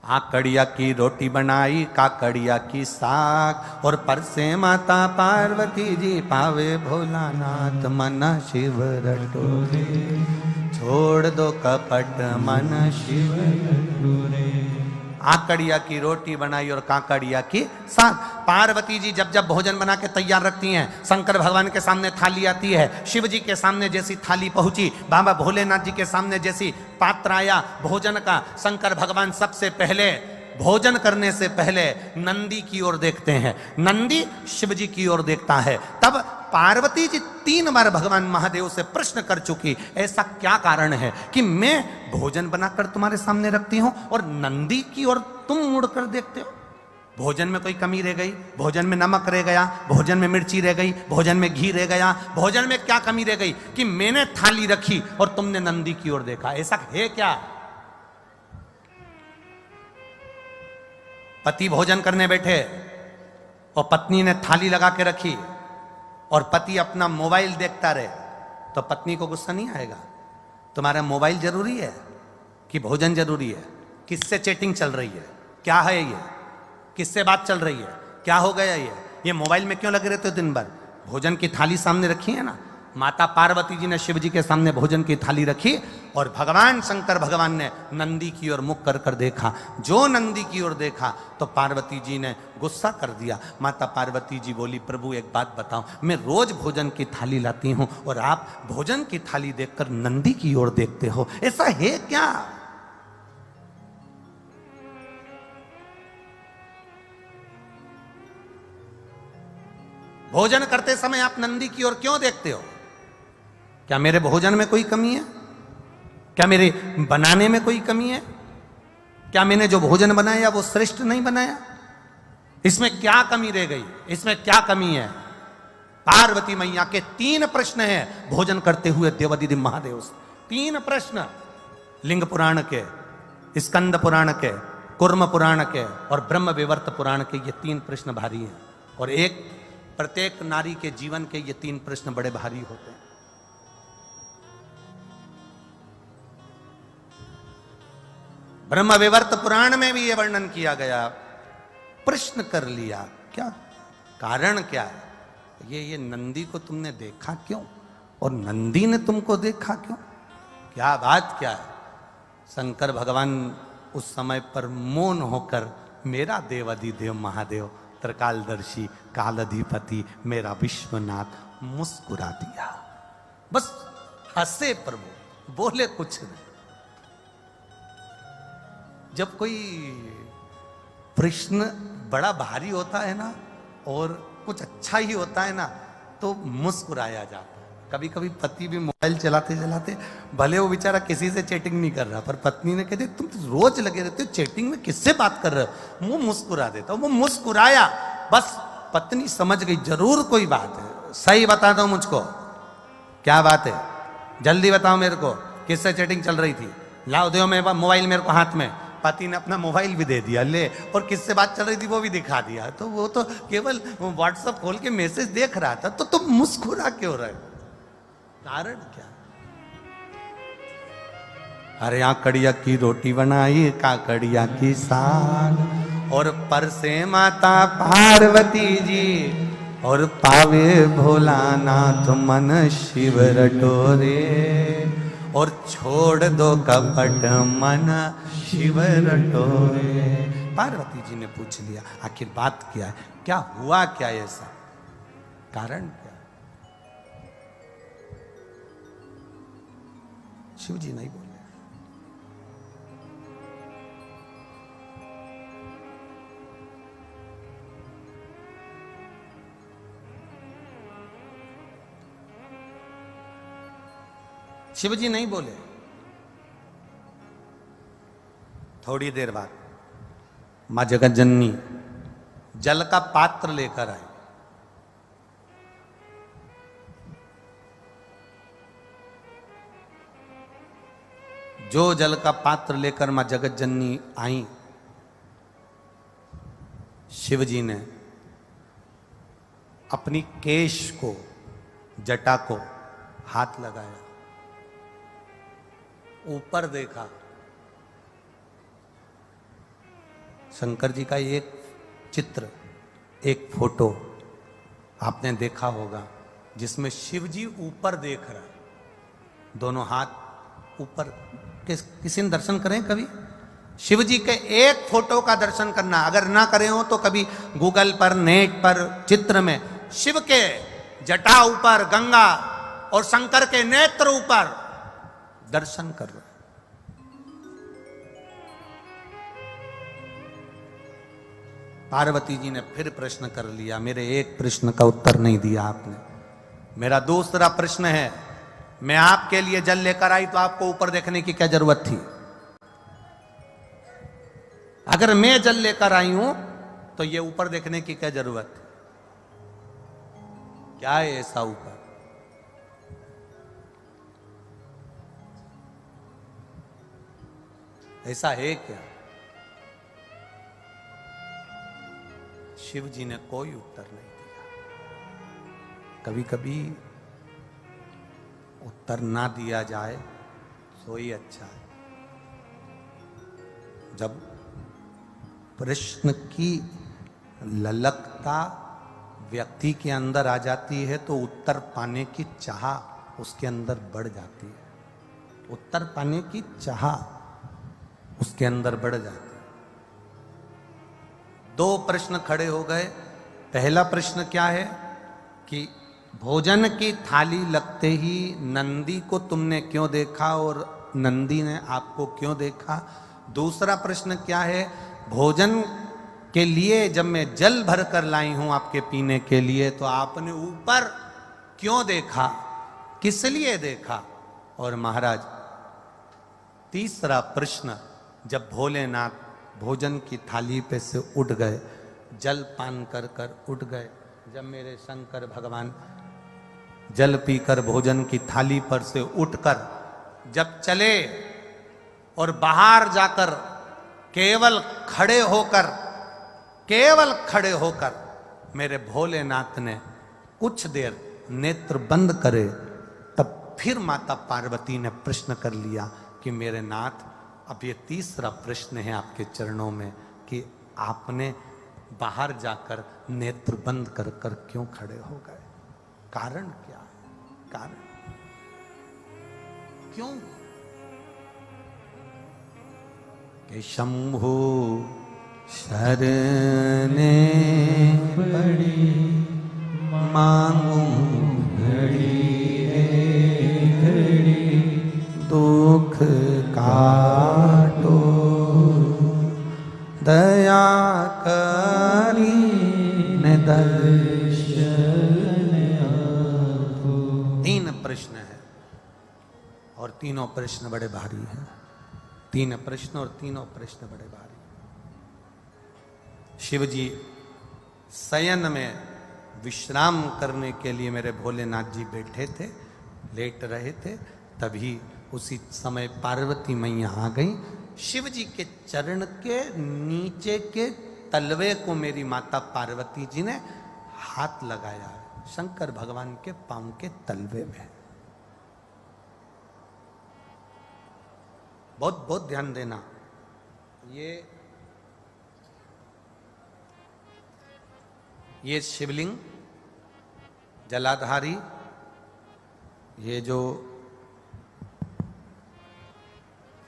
आकड़िया की रोटी बनाई, काकड़िया की साग, और परसे माता पार्वती जी पावे भोलानाथ, मन शिव रटोरे, छोड़ दो कपट मन शिव रटोरे। आकड़िया की रोटी बनाई और काकड़िया की साग। पार्वती जी जब जब भोजन बना के तैयार रखती हैं, शंकर भगवान के सामने थाली आती है, शिव जी के सामने जैसी थाली पहुंची, बाबा भोलेनाथ जी के सामने जैसी पात्र आया भोजन का, शंकर भगवान सबसे पहले भोजन करने से पहले नंदी की ओर देखते हैं, नंदी शिव जी की ओर देखता है। तब पार्वती जी 3 बार भगवान महादेव से प्रश्न कर चुकी, ऐसा क्या कारण है कि मैं भोजन बनाकर तुम्हारे सामने रखती हूं और नंदी की ओर तुम मुड़कर देखते हो? भोजन में कोई कमी रह गई? भोजन में नमक रह गया, भोजन में मिर्ची रह गई, भोजन में घी रह गया, भोजन में क्या कमी रह गई कि मैंने थाली रखी और तुमने नंदी की ओर देखा? ऐसा है क्या? पति भोजन करने बैठे और पत्नी ने थाली लगा के रखी और पति अपना मोबाइल देखता रहे, तो पत्नी को गुस्सा नहीं आएगा? तुम्हारा मोबाइल जरूरी है कि भोजन जरूरी है? किससे चैटिंग चल रही है? क्या है ये? किससे बात चल रही है? क्या हो गया ये मोबाइल में क्यों लगे रहते हो दिन भर? भोजन की थाली सामने रखी है ना, माता पार्वती जी ने शिव जी के सामने भोजन की थाली रखी और भगवान शंकर भगवान ने नंदी की ओर मुख कर कर देखा। जो नंदी की ओर देखा तो पार्वती जी ने गुस्सा कर दिया। माता पार्वती जी बोली, प्रभु एक बात बताओ, मैं रोज भोजन की थाली लाती हूं और आप भोजन की थाली देखकर नंदी की ओर देखते हो, ऐसा है क्या? भोजन करते समय आप नंदी की ओर क्यों देखते हो? क्या मेरे भोजन में कोई कमी है? क्या मेरे बनाने में कोई कमी है? क्या मैंने जो भोजन बनाया वो श्रेष्ठ नहीं बनाया? इसमें क्या कमी रह गई? इसमें क्या कमी है? पार्वती मैया के 3 प्रश्न हैं भोजन करते हुए देवादिदेव महादेव से। 3 प्रश्न, लिंग पुराण के, स्कंद पुराण के, कुर्म पुराण के और ब्रह्म विवर्त पुराण के, ये 3 प्रश्न भारी हैं। और एक प्रत्येक नारी के जीवन के ये 3 प्रश्न बड़े भारी होते हैं। ब्रह्म विवर्त पुराण में भी यह वर्णन किया गया। प्रश्न कर लिया, क्या कारण क्या है? ये नंदी को तुमने देखा क्यों और नंदी ने तुमको देखा क्यों? क्या बात क्या है? शंकर भगवान उस समय पर मौन होकर, मेरा देवादिदेव महादेव त्रिकालदर्शी कालाधिपति मेरा विश्वनाथ मुस्कुरा दिया, बस हंसे प्रभु, बोले कुछ नहीं। जब कोई प्रश्न बड़ा भारी होता है ना और कुछ अच्छा ही होता है ना तो मुस्कुराया जाता है। कभी कभी पति भी मोबाइल चलाते चलाते, भले वो बेचारा किसी से चैटिंग नहीं कर रहा, पर पत्नी ने कहते तुम तो रोज लगे रहते हो चैटिंग में, किससे बात कर रहे हो? वो मुस्कुरा देता, वो मुस्कुराया, बस पत्नी समझ गई जरूर कोई बात है। सही बता दो मुझको, क्या बात है? जल्दी बताओ मेरे को, किससे चैटिंग चल रही थी? लाओ दो मेरे मोबाइल मेरे को हाथ में। पति ने अपना मोबाइल भी दे दिया, ले, और किससे बात चल रही थी वो भी दिखा दिया। तो वो तो केवल व्हाट्सएप खोल के मैसेज देख रहा था, तो तुम मुस्कुरा क्यों रहे? कारण क्या? अरे यहाँ कड़िया की रोटी बनाई, काकड़िया की साग, और परसे माता पार्वती जी, और पावे भोलानाथ मन शिव रटोरे, और छोड़ दो कपट मन शिव रटोरे। पार्वती जी ने पूछ लिया, आखिर बात क्या है? क्या हुआ? क्या ऐसा कारण क्या? शिव जी नहीं बोले। शिव जी नहीं बोले। थोड़ी देर बाद मां जगत जननी जल का पात्र लेकर आई। जो जल का पात्र लेकर मां जगत जननी आई, शिव जी ने अपनी केश को, जटा को हाथ लगाया, ऊपर देखा। शंकर जी का एक चित्र, एक फोटो आपने देखा होगा जिसमें शिव जी ऊपर देख रहा है, दोनों हाथ ऊपर। किसी ने दर्शन करें कभी? शिव जी के एक फोटो का दर्शन करना, अगर ना करें हो तो कभी गूगल पर, नेट पर, चित्र में शिव के जटा ऊपर गंगा और शंकर के नेत्र ऊपर दर्शन कर रहे। पार्वती जी ने फिर प्रश्न कर लिया, मेरे एक प्रश्न का उत्तर नहीं दिया आपने। मेरा दूसरा प्रश्न है, मैं आपके लिए जल लेकर आई तो आपको ऊपर देखने की क्या जरूरत थी? अगर मैं जल लेकर आई हूं तो ये ऊपर देखने की क्या जरूरत है? क्या है ऐसा ऊपर? ऐसा है क्या? शिव जी ने कोई उत्तर नहीं दिया। कभी कभी उत्तर ना दिया जाए तो ही अच्छा है। जब प्रश्न की ललकता व्यक्ति के अंदर आ जाती है तो उत्तर पाने की चाह उसके अंदर बढ़ जाती है। उत्तर पाने की चाह उसके अंदर बढ़ जाती है। दो प्रश्न खड़े हो गए। पहला प्रश्न क्या है कि भोजन की थाली लगते ही नंदी को तुमने क्यों देखा और नंदी ने आपको क्यों देखा। दूसरा प्रश्न क्या है, भोजन के लिए जब मैं जल भर कर लाई हूं आपके पीने के लिए तो आपने ऊपर क्यों देखा, किस लिए देखा। और महाराज तीसरा प्रश्न, जब भोलेनाथ भोजन की थाली पे से उठ गए, जल पान कर कर उठ गए, जब मेरे शंकर भगवान जल पीकर भोजन की थाली पर से उठकर जब चले और बाहर जाकर केवल खड़े होकर मेरे भोलेनाथ ने कुछ देर नेत्र बंद करे, तब फिर माता पार्वती ने प्रश्न कर लिया कि मेरे नाथ, अब ये तीसरा प्रश्न है आपके चरणों में कि आपने बाहर जाकर नेत्र बंद कर कर क्यों खड़े हो गए। कारण क्या है, कारण क्यों। कि शंभु शरणे बड़ी मांगू घड़ी घड़ी दुख काटो दया करी ने दर्शन आपो। तीन प्रश्न है और तीनों प्रश्न बड़े भारी हैं। तीन प्रश्न और तीनों प्रश्न बड़े भारी। शिव जी शयन में विश्राम करने के लिए मेरे भोलेनाथ जी बैठे थे, लेट रहे थे। तभी उसी समय पार्वती मैया आ गई। शिव जी के चरण के नीचे के तलवे को मेरी माता पार्वती जी ने हाथ लगाया है, शंकर भगवान के पांव के तलवे में। बहुत बहुत ध्यान देना। ये शिवलिंग जलाधारी, ये जो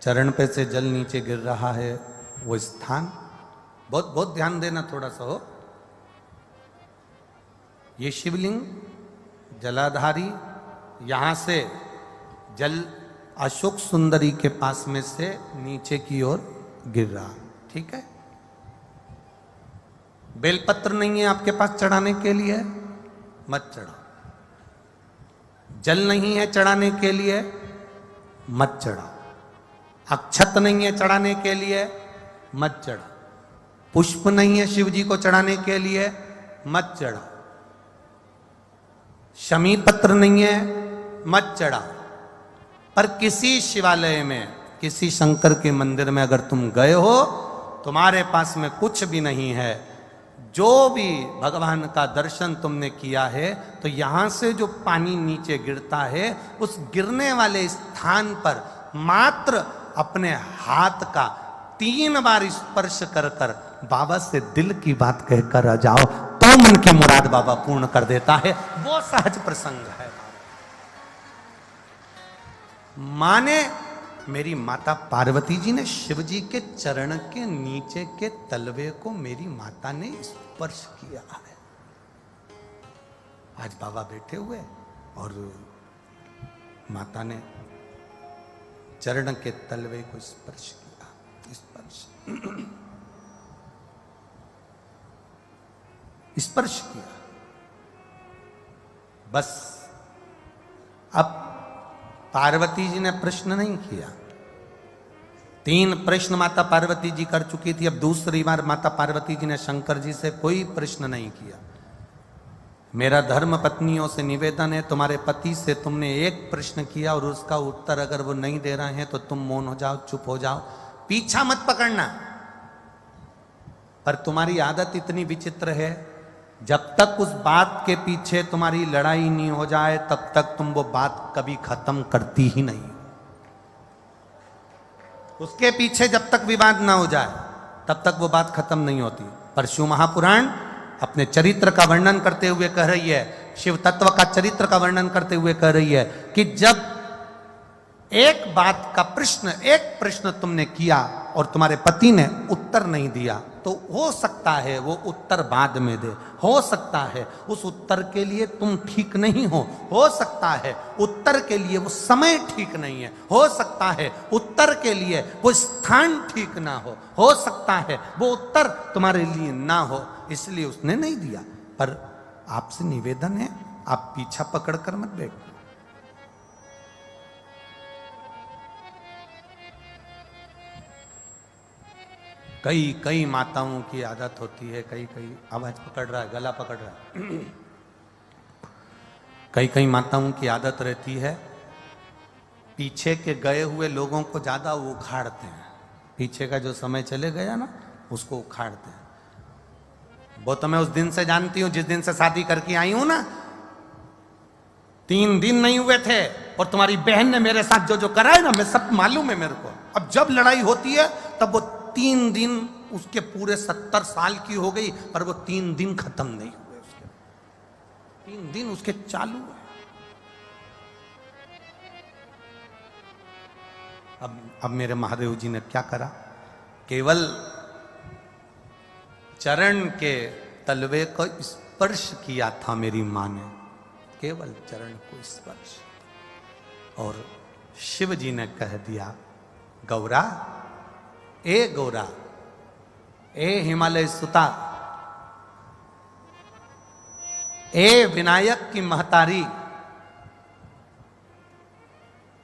चरण पे से जल नीचे गिर रहा है वो स्थान, बहुत बहुत ध्यान देना थोड़ा सा हो। ये शिवलिंग जलाधारी, यहां से जल अशोक सुंदरी के पास में से नीचे की ओर गिर रहा, ठीक है। बेलपत्र नहीं है आपके पास चढ़ाने के लिए, मत चढ़ाओ। जल नहीं है चढ़ाने के लिए, मत चढ़ाओ। अक्षत नहीं है चढ़ाने के लिए, मत चढ़ाओ। पुष्प नहीं है शिव जी को चढ़ाने के लिए, मत चढ़ाओ। शमी पत्र नहीं है, मत चढ़ाओ। पर किसी शिवालय में, किसी शंकर के मंदिर में अगर तुम गए हो, तुम्हारे पास में कुछ भी नहीं है, जो भी भगवान का दर्शन तुमने किया है, तो यहां से जो पानी नीचे गिरता है, उस गिरने वाले स्थान पर मात्र अपने हाथ का 3 बार स्पर्श कर कर बाबा से दिल की बात कहकर आ जाओ, तो मन की मुराद बाबा पूर्ण कर देता है। वो सहज प्रसंग है। माने मेरी माता पार्वती जी ने शिव जी के चरण के नीचे के तलवे को मेरी माता ने स्पर्श किया है। आज बाबा बैठे हुए और माता ने चरण के तलवे को स्पर्श किया, स्पर्श किया। बस अब पार्वती जी ने प्रश्न नहीं किया। 3 प्रश्न माता पार्वती जी कर चुकी थी, अब दूसरी बार माता पार्वती जी ने शंकर जी से कोई प्रश्न नहीं किया। मेरा धर्म पत्नियों से निवेदन है, तुम्हारे पति से तुमने एक प्रश्न किया और उसका उत्तर अगर वो नहीं दे रहे हैं तो तुम मौन हो जाओ, चुप हो जाओ, पीछा मत पकड़ना। पर तुम्हारी आदत इतनी विचित्र है, जब तक उस बात के पीछे तुम्हारी लड़ाई नहीं हो जाए तब तक तुम वो बात कभी खत्म करती ही नहीं। उसके पीछे जब तक विवाद ना हो जाए तब तक वो बात खत्म नहीं होती। परशु महापुराण अपने चरित्र का वर्णन करते हुए कह रही है, शिव तत्व का चरित्र का वर्णन करते हुए कह रही है कि जब एक बात का प्रश्न, एक प्रश्न तुमने किया और तुम्हारे पति ने उत्तर नहीं दिया, तो हो सकता है वो उत्तर बाद में दे, हो सकता है उस उत्तर के लिए तुम ठीक नहीं हो सकता है उत्तर के लिए वो समय ठीक नहीं है, हो सकता है उत्तर के लिए वो स्थान ठीक ना हो सकता है वो उत्तर तुम्हारे लिए ना हो, इसलिए उसने नहीं दिया। पर आपसे निवेदन है, आप पीछा पकड़कर मत बैठो। कई माताओं की आदत होती है, कई आवाज पकड़ रहा है, गला पकड़ रहा है। कई माताओं की आदत रहती है, पीछे के गए हुए लोगों को ज्यादा वो उखाड़ते हैं, पीछे का जो समय चले गया ना उसको उखाड़ते हैं। वो तो मैं उस दिन से जानती हूं जिस दिन से शादी करके आई हूं ना, 3 दिन नहीं हुए थे और तुम्हारी बहन ने मेरे साथ जो जो करा है ना, मैं सब मालूम है मेरे को। अब जब लड़ाई होती है तब वो 3 दिन, उसके पूरे 70 साल की हो गई पर वो 3 दिन खत्म नहीं हुए, उसके 3 दिन उसके चालू है। अब मेरे महादेव जी ने क्या करा, केवल चरण के तलवे को स्पर्श किया था मेरी मां ने, केवल चरण को स्पर्श, और शिव जी ने कह दिया, गौरा, ए गौरा, ए हिमालय सुता, ए विनायक की महतारी,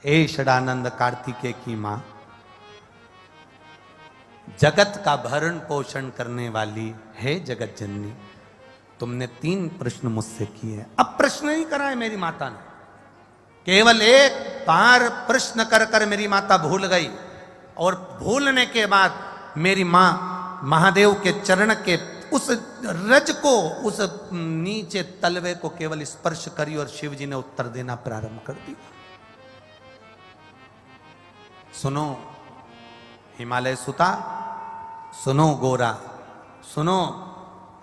ए षडानंद कार्तिकेय की मां, जगत का भरण पोषण करने वाली है जगत जननी, तुमने 3 प्रश्न मुझसे किए, अब प्रश्न नहीं कराए मेरी माता ने, केवल एक बार प्रश्न कर कर मेरी माता भूल गई, और भूलने के बाद मेरी मां महादेव के चरण के उस रज को, उस नीचे तलवे को केवल स्पर्श करी और शिव जी ने उत्तर देना प्रारंभ कर दिया। सुनो हिमालय सुता, सुनो गोरा, सुनो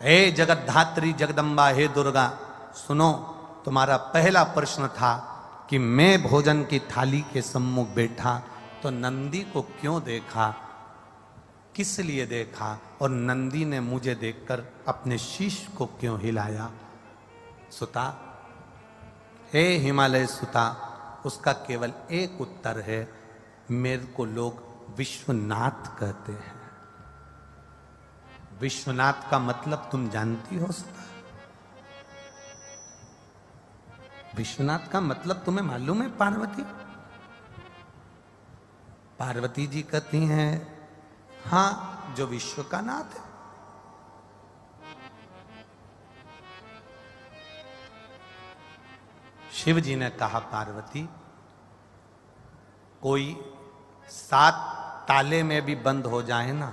हे जगद्धात्री जगदम्बा, हे दुर्गा, सुनो, तुम्हारा पहला प्रश्न था कि मैं भोजन की थाली के सम्मुख बैठा तो नंदी को क्यों देखा, किस लिए देखा, और नंदी ने मुझे देखकर अपने शीश को क्यों हिलाया। सुता, हे हिमालय सुता, उसका केवल एक उत्तर है, मेरे को लोग विश्वनाथ कहते हैं। विश्वनाथ का मतलब तुम जानती हो सुता? विश्वनाथ का मतलब तुम्हें मालूम है पार्वती? पार्वती जी कहती हैं, हां, जो विश्व का नाथ है। शिव जी ने कहा, पार्वती, कोई 7 ताले में भी बंद हो जाए ना,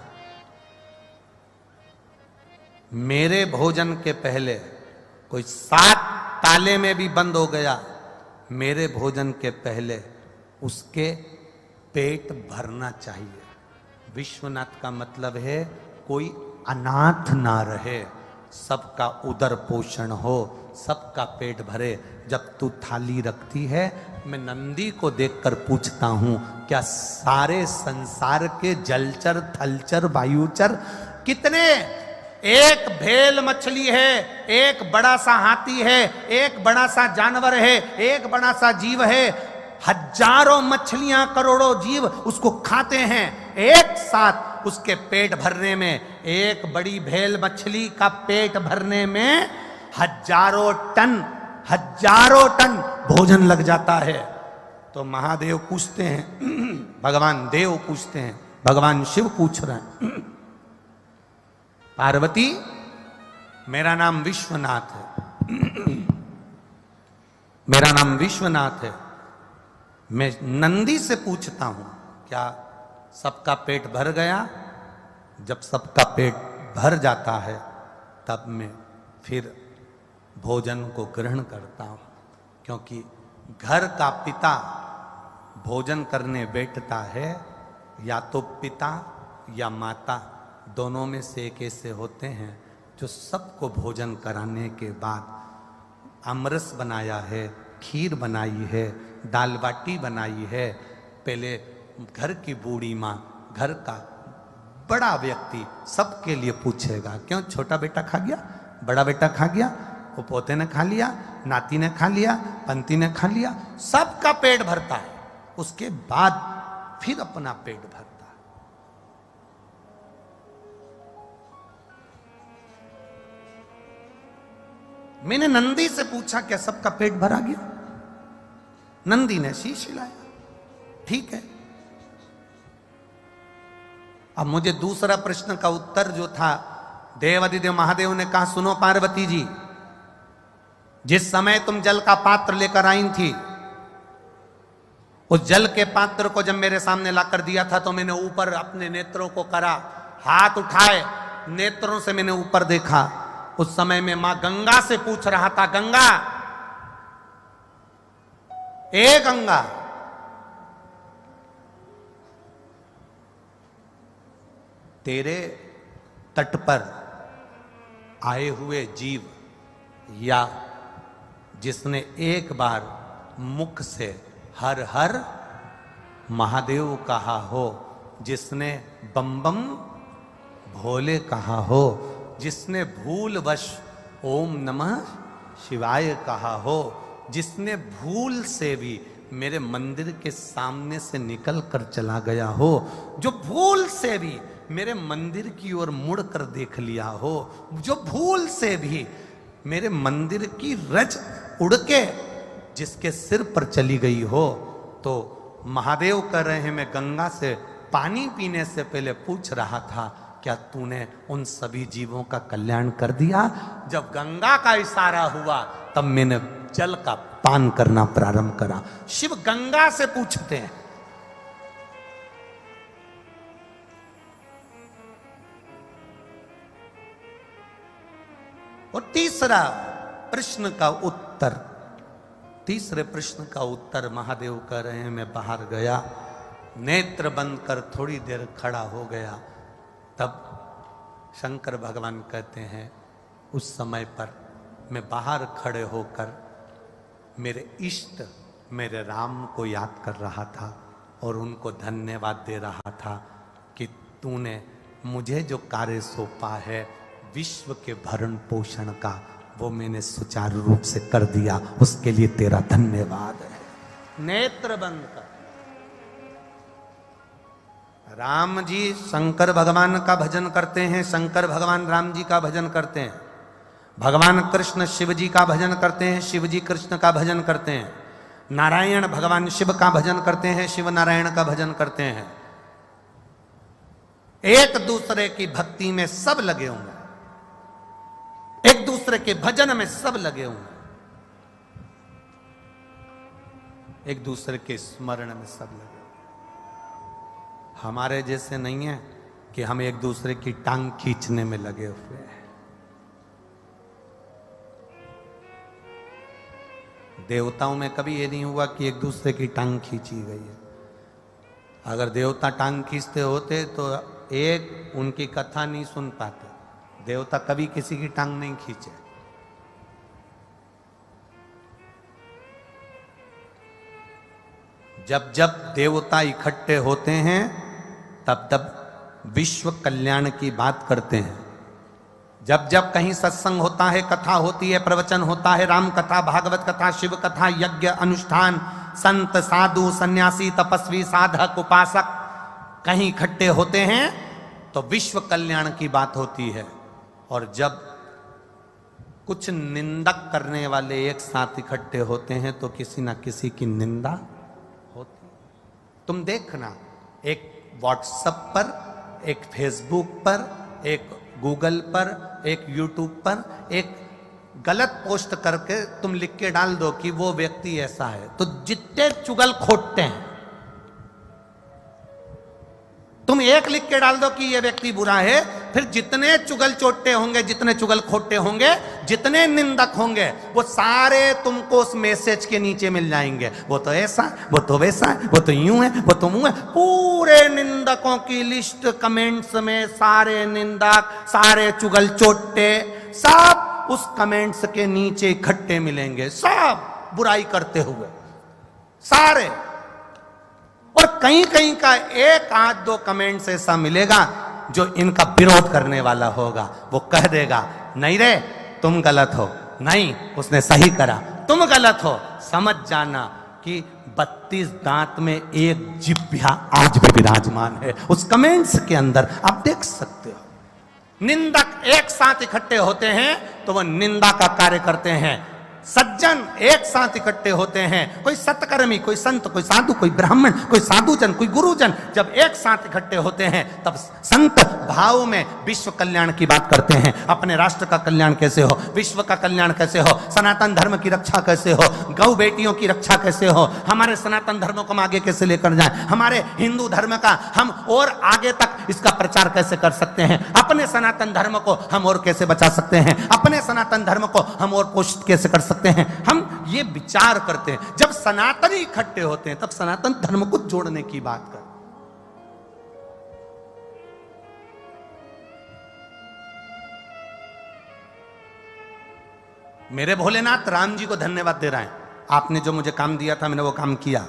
मेरे भोजन के पहले कोई 7 ताले में भी बंद हो गया, मेरे भोजन के पहले उसके पेट भरना चाहिए। विश्वनाथ का मतलब है कोई अनाथ ना रहे, सबका उदर पोषण हो, सबका पेट भरे। जब तू थाली रखती है, मैं नंदी को देखकर पूछता हूं, क्या सारे संसार के जलचर, थलचर, वायुचर कितने, एक भेल मछली है, एक बड़ा सा हाथी है, एक बड़ा सा जानवर है, एक बड़ा सा जीव है, हजारों मछलियां, करोड़ों जीव उसको खाते हैं, एक साथ उसके पेट भरने में, एक बड़ी भेल मछली का पेट भरने में हजारों टन भोजन लग जाता है। तो महादेव पूछते हैं, भगवान देव पूछते हैं, भगवान शिव पूछ रहे हैं, पार्वती, मेरा नाम विश्वनाथ है, मेरा नाम विश्वनाथ है, मैं नंदी से पूछता हूं, क्या सबका पेट भर गया? जब सबका पेट भर जाता है तब मैं फिर भोजन को ग्रहण करता हूं, क्योंकि घर का पिता भोजन करने बैठता है, या तो पिता या माता, दोनों में से एक ऐसे होते हैं जो सबको भोजन कराने के बाद आमरस बनाया है, खीर बनाई है, दाल बाटी बनाई है। पहले घर की बूढ़ी माँ, घर का बड़ा व्यक्ति सबके लिए पूछेगा, क्यों छोटा बेटा खा गया, बड़ा बेटा खा गया, वो पोते ने खा लिया, नाती ने खा लिया, पंती ने खा लिया, सबका पेट भरता है। उसके बाद फिर अपना पेट भरता है। मैंने नंदी से पूछा, क्या सबका पेट भरा गया? नंदी ने शीश हिलाया, ठीक है। अब मुझे दूसरा प्रश्न का उत्तर जो था, देवादिदेव महादेव ने कहा, सुनो पार्वती जी, जिस समय तुम जल का पात्र लेकर आई थी, उस जल के पात्र को जब मेरे सामने लाकर दिया था तो मैंने ऊपर अपने नेत्रों को करा, हाथ उठाए, नेत्रों से मैंने ऊपर देखा। उस समय में मां गंगा से पूछ रहा था, गंगा, ए गंगा, तेरे तट पर आए हुए जीव या जिसने एक बार मुख से हर हर महादेव कहा हो, जिसने बम बम भोले कहा हो, जिसने भूलवश ओम नमः शिवाय कहा हो, जिसने भूल से भी मेरे मंदिर के सामने से निकल कर चला गया हो, जो भूल से भी मेरे मंदिर की ओर मुड़ कर देख लिया हो, जो भूल से भी मेरे मंदिर की रज उड़ के जिसके सिर पर चली गई हो, तो महादेव कह रहे हैं, मैं गंगा से पानी पीने से पहले पूछ रहा था, क्या तूने उन सभी जीवों का कल्याण कर दिया? जब गंगा का इशारा हुआ तब मैंने जल का पान करना प्रारंभ करा। शिव गंगा से पूछते हैं। और तीसरा प्रश्न का उत्तर, तीसरे प्रश्न का उत्तर महादेव कह रहे हैं, मैं बाहर गया, नेत्र बंद कर थोड़ी देर खड़ा हो गया, तब शंकर भगवान कहते हैं, उस समय पर मैं बाहर खड़े होकर मेरे इष्ट मेरे राम को याद कर रहा था और उनको धन्यवाद दे रहा था कि तूने मुझे जो कार्य सौंपा है विश्व के भरण पोषण का, वो मैंने सुचारू रूप से कर दिया, उसके लिए तेरा धन्यवाद है। नेत्र बंद कर। राम जी शंकर भगवान का भजन करते हैं, शंकर भगवान राम जी का भजन करते हैं, भगवान कृष्ण शिव जी का भजन करते हैं, शिव जी कृष्ण का भजन करते हैं, नारायण भगवान शिव का भजन करते हैं, शिव नारायण का भजन करते हैं। एक दूसरे की भक्ति में सब लगे हुए, एक दूसरे के भजन में सब लगे हुए, एक दूसरे के स्मरण में सब लगे। हमारे जैसे नहीं है कि हम एक दूसरे की टांग खींचने में लगे हुए हैं। देवताओं में कभी ये नहीं हुआ कि एक दूसरे की टांग खींची गई है। अगर देवता टांग खींचते होते तो एक उनकी कथा नहीं सुन पाते। देवता कभी किसी की टांग नहीं खींचे। जब जब देवता इकट्ठे होते हैं तब तब विश्व कल्याण की बात करते हैं। जब जब कहीं सत्संग होता है, कथा होती है, प्रवचन होता है, राम कथा, भागवत कथा, शिव कथा, यज्ञ अनुष्ठान, संत साधु सन्यासी तपस्वी साधक उपासक कहीं इकट्ठे होते हैं तो विश्व कल्याण की बात होती है। और जब कुछ निंदक करने वाले एक साथ इकट्ठे होते हैं तो किसी ना किसी की निंदा होती। तुम देखना, एक व्हाट्सएप पर, एक फेसबुक पर, एक गूगल पर, एक यूट्यूब पर एक गलत पोस्ट करके तुम लिख के डाल दो कि वो व्यक्ति ऐसा है, तो जितने चुगल खोटते हैं, तुम एक लिख के डाल दो कि ये व्यक्ति बुरा है, फिर जितने चुगल चोटे होंगे, जितने चुगल खोटे होंगे, जितने निंदक होंगे, वो सारे तुमको उस मैसेज के नीचे मिल जाएंगे। वो तो ऐसा, वो तो वैसा है, वो तो यूं है, वो तो मुंह है। पूरे निंदकों की लिस्ट कमेंट्स में, सारे निंदक, सारे चुगल चोटे सब उस कमेंट्स के नीचे इकट्ठे मिलेंगे, सब बुराई करते हुए सारे। और कहीं कहीं का एक आध दो कमेंट्स ऐसा मिलेगा जो इनका विरोध करने वाला होगा। वो कह देगा नहीं रे तुम गलत हो, नहीं उसने सही करा, तुम गलत हो। समझ जाना कि 32 दांत में एक जिह्वा आज भी विराजमान है उस कमेंट्स के अंदर, आप देख सकते हो। निंदक एक साथ इकट्ठे होते हैं तो वह निंदा का कार्य करते हैं। सज्जन एक साथ इकट्ठे होते हैं, कोई सत्कर्मी, कोई संत, कोई साधु, कोई ब्राह्मण, कोई साधुजन, कोई गुरुजन, जब एक साथ इकट्ठे होते हैं तब संत भाव में विश्व कल्याण की बात करते हैं। अपने राष्ट्र का कल्याण कैसे हो, विश्व का कल्याण कैसे हो, सनातन धर्म की रक्षा कैसे हो, गौ बेटियों की रक्षा कैसे हो, हमारे सनातन धर्म को हम आगे कैसे लेकर जाएं, हमारे हिंदू धर्म का हम और आगे तक इसका प्रचार कैसे कर सकते हैं, अपने सनातन धर्म को हम और कैसे बचा सकते हैं, अपने सनातन धर्म को हम और पोषित कैसे कर सकते हैं। हम ये विचार करते हैं। जब सनातनी इकट्ठे होते हैं तब सनातन धर्म को जोड़ने की बात करते हैं। मेरे भोलेनाथ राम जी को धन्यवाद दे रहे हैं। आपने जो मुझे काम दिया था मैंने वो काम किया,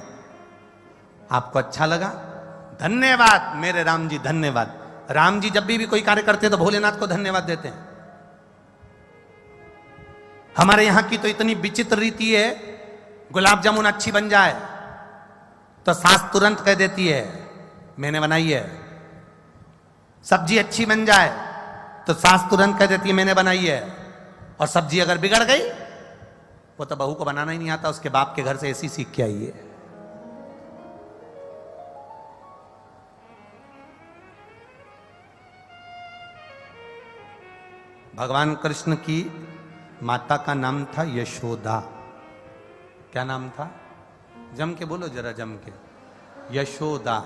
आपको अच्छा लगा, धन्यवाद मेरे राम जी, धन्यवाद। राम जी जब भी कोई कार्य करते हैं तो भोलेनाथ को धन्यवाद देते हैं। हमारे यहां की तो इतनी विचित्र रीति है, गुलाब जामुन अच्छी बन जाए तो सास तुरंत कह देती है मैंने बनाई है। सब्जी अच्छी बन जाए तो सास तुरंत कह देती है मैंने बनाई है। और सब्जी अगर बिगड़ गई वो तो बहू को बनाना ही नहीं आता, उसके बाप के घर से ऐसी सीख के आई है। भगवान कृष्ण की माता का नाम था यशोदा। क्या नाम था? जम के बोलो जरा, जम के। यशोदा।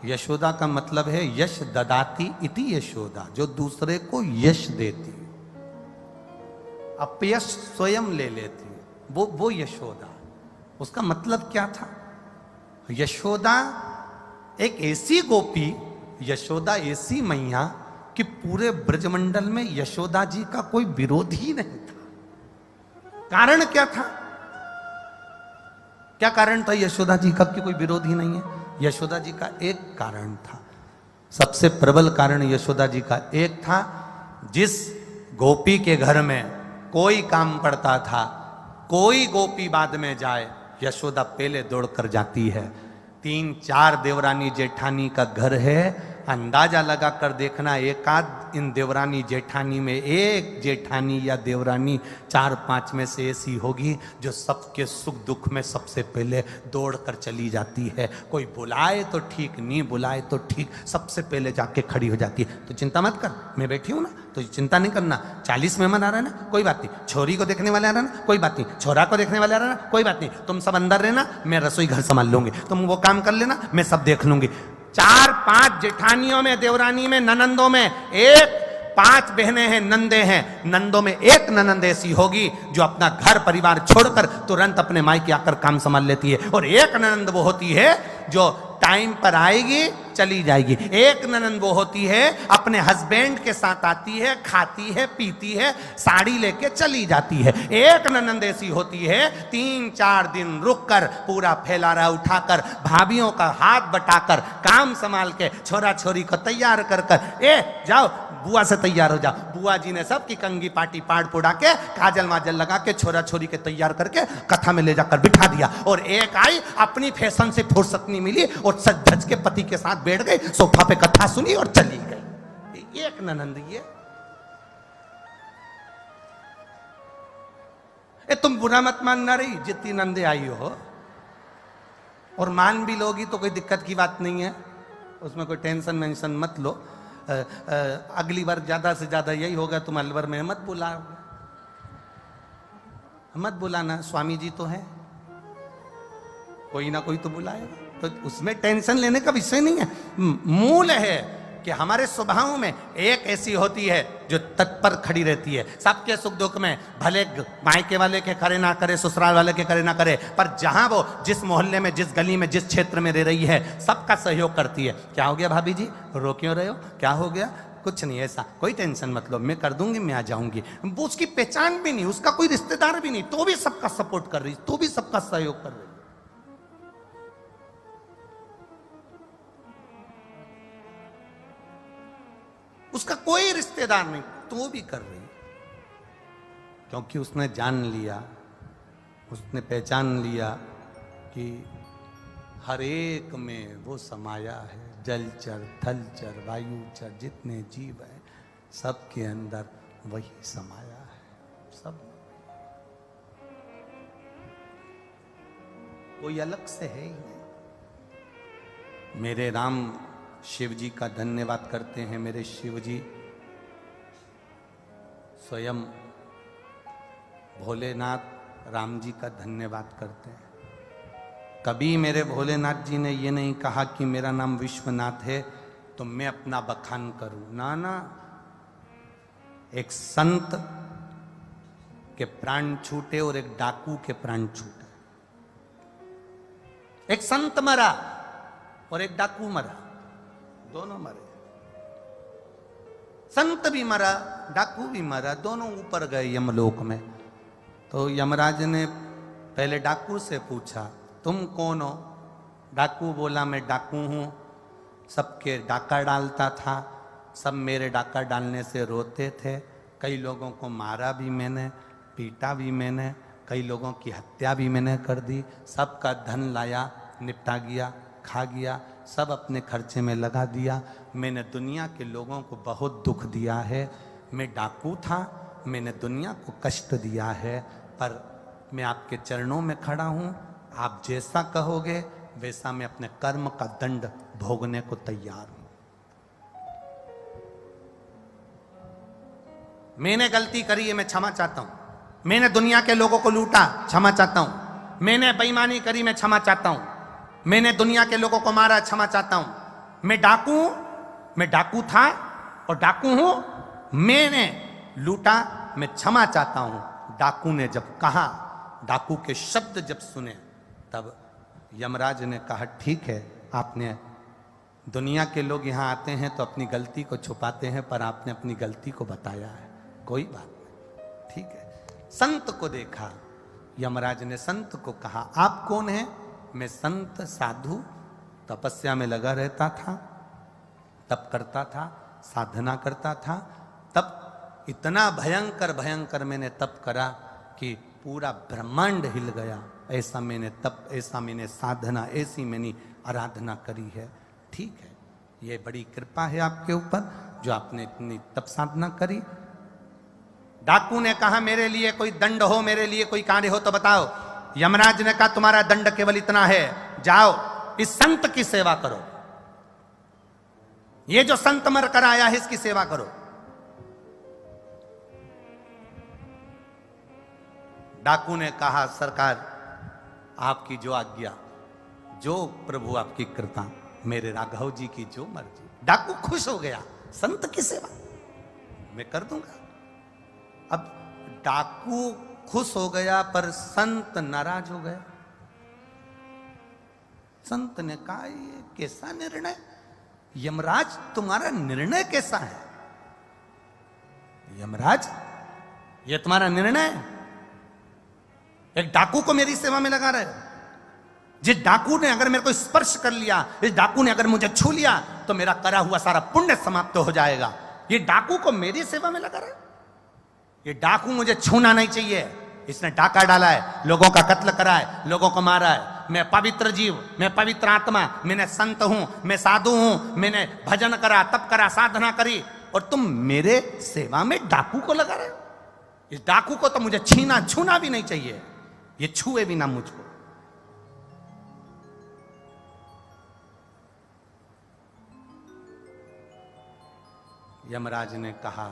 यशोदा का मतलब है यश ददाती इति यशोदा, जो दूसरे को यश देती, अपयश स्वयं ले लेती, वो यशोदा। उसका मतलब क्या था? यशोदा एक ऐसी गोपी, यशोदा ऐसी मैया कि पूरे ब्रजमंडल में यशोदा जी का कोई विरोधी नहीं था। कारण क्या था? क्या कारण था यशोदा जी का कि कोई विरोधी नहीं है? यशोदा जी का एक कारण था, सबसे प्रबल कारण यशोदा जी का एक था। जिस गोपी के घर में कोई काम पड़ता था, कोई गोपी बाद में जाए, यशोदा पहले दौड़कर जाती है। 3-4 देवरानी जेठानी का घर है, अंदाजा लगा कर देखना, एकाध इन देवरानी जेठानी में एक जेठानी या देवरानी 4-5 में से ऐसी होगी जो सबके सुख दुख में सबसे पहले दौड़ कर चली जाती है। कोई बुलाए तो ठीक, नहीं बुलाए तो ठीक, सबसे पहले जाके खड़ी हो जाती है। तो चिंता मत कर, मैं बैठी हूं ना, तो चिंता नहीं करना। 40 मेहमान आ रहा है ना, कोई बात नहीं। छोरी को देखने वाले आ रहा है ना, कोई बात नहीं। छोरा को देखने वाले आ रहा है ना, कोई बात नहीं। तुम सब अंदर रहना, मैं रसोई घर संभाल लूंगी, तुम वो काम कर लेना, मैं सब देख लूंगी। 4-5 जेठानियों में, देवरानी में, ननंदों में एक 5 बहनें हैं, नंदे हैं। नंदों में एक ननंद ऐसी होगी जो अपना घर परिवार छोड़कर तुरंत अपने मायके आकर काम संभाल लेती है, और एक ननंद वो होती है जो टाइम पर आएगी चली जाएगी। एक ननंद वो होती है अपने हस्बैंड के साथ आती है, खाती है, पीती है, साड़ी लेके चली जाती है। एक ननंद ऐसी होती है 3-4 दिन रुककर पूरा फैलारा उठाकर, भाभियों का हाथ बटाकर, काम संभाल के, छोरा छोरी को तैयार कर कर, ए जाओ बुआ से तैयार हो जाओ। बुआ जी ने सबकी कंगी पाटी पाड़ पुड़ा के, काजल माजल लगा के, छोरा छोरी के तैयार करके कथा में ले जाकर बिठा दिया। और एक आई, अपनी फैशन से फुर्सत नहीं मिली और सज धज के पति के साथ बैठ गई, सोफा पे कथा सुनी और चली गई। एक ननंद ये। तुम बुरा मत मानना रही जितनी नंदे आई हो, और मान भी लोगी तो कोई दिक्कत की बात नहीं है, उसमें कोई टेंशन मेंशन मत लो। अगली बार ज्यादा से ज्यादा यही होगा, तुम अलवर में मत बुलाओगे, मत बुलाना, स्वामी जी तो है, कोई ना कोई तो बुलाएगा, तो उसमें टेंशन लेने का विषय नहीं है। मूल है कि हमारे स्वभाव में एक ऐसी होती है जो तत्पर खड़ी रहती है सबके सुख दुख में, भले मायके वाले के करे ना करे, ससुराल वाले के करे ना करे, पर जहां वो जिस मोहल्ले में, जिस गली में, जिस क्षेत्र में रह रही है, सबका सहयोग करती है। क्या हो गया भाभी जी, रो क्यों रहे हो, क्या हो गया? कुछ नहीं, ऐसा कोई टेंशन मत लो, मैं कर दूंगी, मैं आ जाऊंगी। वो उसकी पहचान भी नहीं, उसका कोई रिश्तेदार भी नहीं, तो भी सबका सपोर्ट कर रही, तो भी सबका सहयोग कर रही। उसका कोई रिश्तेदार नहीं, तो भी कर रही, क्योंकि उसने जान लिया, उसने पहचान लिया कि हर एक में वो समाया है। जलचर, थलचर, वायुचर, जितने जीव हैं सबके अंदर वही समाया है। सब कोई अलग से है ही नहीं। मेरे राम शिव जी का धन्यवाद करते हैं। मेरे शिव जी स्वयं भोलेनाथ राम जी का धन्यवाद करते हैं। कभी मेरे भोलेनाथ जी ने ये नहीं कहा कि मेरा नाम विश्वनाथ है तो मैं अपना बखान करूं। ना ना, एक संत के प्राण छूटे और एक डाकू के प्राण छूटे। एक संत मरा और एक डाकू मरा, दोनों मरे। संत भी मरा, डाकू भी मरा, दोनों ऊपर गए यमलोक में। तो यमराज ने पहले डाकू से पूछा, तुम कौन हो? डाकू बोला, मैं डाकू हूं, सबके डाका डालता था, सब मेरे डाका डालने से रोते थे, कई लोगों को मारा भी मैंने, पीटा भी मैंने, कई लोगों की हत्या भी मैंने कर दी, सबका धन लाया, निपटा गया, खा गया, सब अपने खर्चे में लगा दिया। मैंने दुनिया के लोगों को बहुत दुख दिया है। मैं डाकू था, मैंने दुनिया को कष्ट दिया है, पर मैं आपके चरणों में खड़ा हूं, आप जैसा कहोगे वैसा मैं अपने कर्म का दंड भोगने को तैयार हूं। मैंने गलती करी है, मैं क्षमा चाहता हूं। मैंने दुनिया के लोगों को लूटा, क्षमा चाहता हूं। मैंने बेईमानी करी, मैं क्षमा चाहता हूं। मैंने दुनिया के लोगों को मारा, क्षमा चाहता हूं। मैं डाकू था और डाकू हूं, मैंने लूटा, मैं क्षमा चाहता हूं। डाकू ने जब कहा, डाकू के शब्द जब सुने, तब यमराज ने कहा, ठीक है, आपने, दुनिया के लोग यहां आते हैं तो अपनी गलती को छुपाते हैं, पर आपने अपनी गलती को बताया है, कोई बात नहीं, ठीक है। संत को देखा, यमराज ने संत को कहा, आप कौन हैं? मैं संत साधु, तपस्या में लगा रहता था, तप करता था, साधना करता था, तब इतना भयंकर भयंकर मैंने तप करा कि पूरा ब्रह्मांड हिल गया। ऐसा मैंने तप, ऐसा मैंने साधना, ऐसी मैंने आराधना करी है। ठीक है, ये बड़ी कृपा है आपके ऊपर जो आपने इतनी तप साधना करी। डाकू ने कहा, मेरे लिए कोई दंड हो, मेरे लिए कोई कार्य हो तो बताओ। यमराज ने कहा, तुम्हारा दंड केवल इतना है, जाओ इस संत की सेवा करो, ये जो संत मर कर आया है इसकी सेवा करो। डाकू ने कहा, सरकार आपकी जो आज्ञा, जो प्रभु आपकी कृपा, मेरे राघव जी की जो मर्जी। डाकू खुश हो गया, संत की सेवा मैं कर दूंगा। अब डाकू खुश हो गया, पर संत नाराज हो गया। संत ने कहा, ये कैसा निर्णय? यमराज तुम्हारा निर्णय कैसा है? यमराज, ये तुम्हारा निर्णय है? एक डाकू को मेरी सेवा में लगा रहे हो? जिस डाकू ने अगर मेरे को स्पर्श कर लिया, इस डाकू ने अगर मुझे छू लिया, तो मेरा करा हुआ सारा पुण्य समाप्त हो जाएगा। ये डाकू को मेरी सेवा में लगा रहे हो? ये डाकू मुझे छूना नहीं चाहिए, इसने डाका डाला है, लोगों का कत्ल करा है, लोगों को मारा है। मैं पवित्र जीव, मैं पवित्र आत्मा, मैंने संत हूं, मैं साधु हूं, मैंने भजन करा, तप करा, साधना करी, और तुम मेरे सेवा में डाकू को लगा रहे हो? इस डाकू को तो मुझे छूना भी नहीं चाहिए, ये छुए भी ना मुझको। यमराज ने कहा,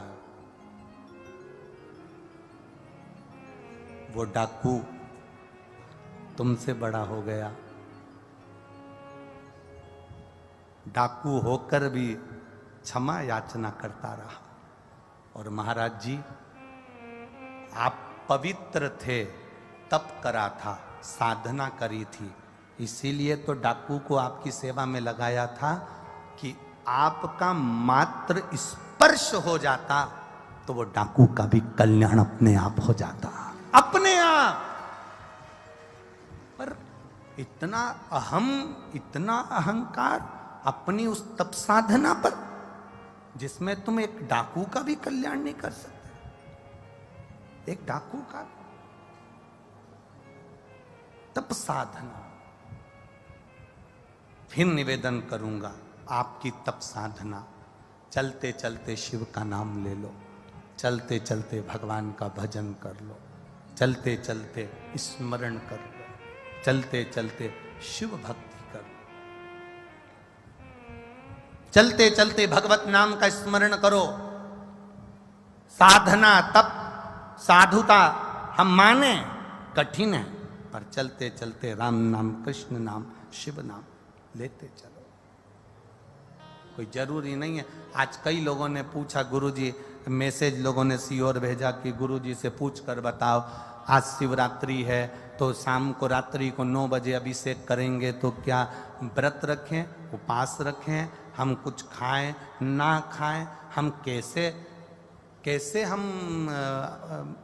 वो डाकू तुमसे बड़ा हो गया, डाकू होकर भी क्षमा याचना करता रहा। और महाराज जी, आप पवित्र थे, तप करा था, साधना करी थी, इसीलिए तो डाकू को आपकी सेवा में लगाया था कि आपका मात्र स्पर्श हो जाता तो वो डाकू का भी कल्याण अपने आप हो जाता, अपने आप। पर इतना अहम, इतना अहंकार अपनी उस तप साधना पर, जिसमें तुम एक डाकू का भी कल्याण नहीं कर सकते। एक डाकू का तप साधना। फिर निवेदन करूंगा, आपकी तप साधना, चलते चलते शिव का नाम ले लो, चलते चलते भगवान का भजन कर लो, चलते चलते स्मरण कर लो, चलते चलते शिव भक्ति कर लो, चलते चलते भगवत नाम का स्मरण करो। साधना, तप, साधुता हम माने कठिन है, पर चलते चलते राम नाम, कृष्ण नाम, शिव नाम लेते चलो। कोई जरूरी नहीं है। आज कई लोगों ने पूछा, गुरुजी, मैसेज लोगों ने सीओर भेजा कि गुरुजी से पूछ कर बताओ, आज शिवरात्रि है तो शाम को, रात्रि को 9 बजे अभिषेक करेंगे, तो क्या व्रत रखें, उपास रखें, हम कुछ खाएं ना खाएं, हम कैसे हम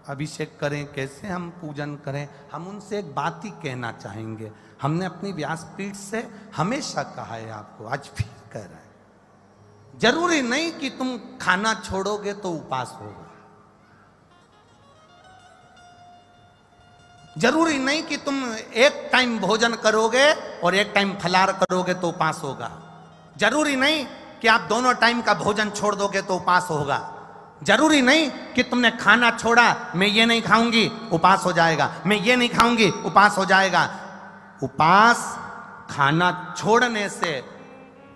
अभिषेक करें, कैसे हम पूजन करें। हम उनसे एक बात ही कहना चाहेंगे, हमने अपनी व्यासपीठ से हमेशा कहा है आपको, आज फिर कह रहे हैं, जरूरी नहीं कि तुम खाना छोड़ोगे तो उपास होगा, जरूरी नहीं कि तुम एक टाइम भोजन करोगे और एक टाइम फलाहार करोगे तो उपास होगा, जरूरी नहीं कि आप दोनों टाइम का भोजन छोड़ दोगे तो उपास होगा, जरूरी नहीं कि तुमने खाना छोड़ा, मैं ये नहीं खाऊंगी उपास हो जाएगा, मैं ये नहीं खाऊंगी उपास हो जाएगा। उपास खाना छोड़ने से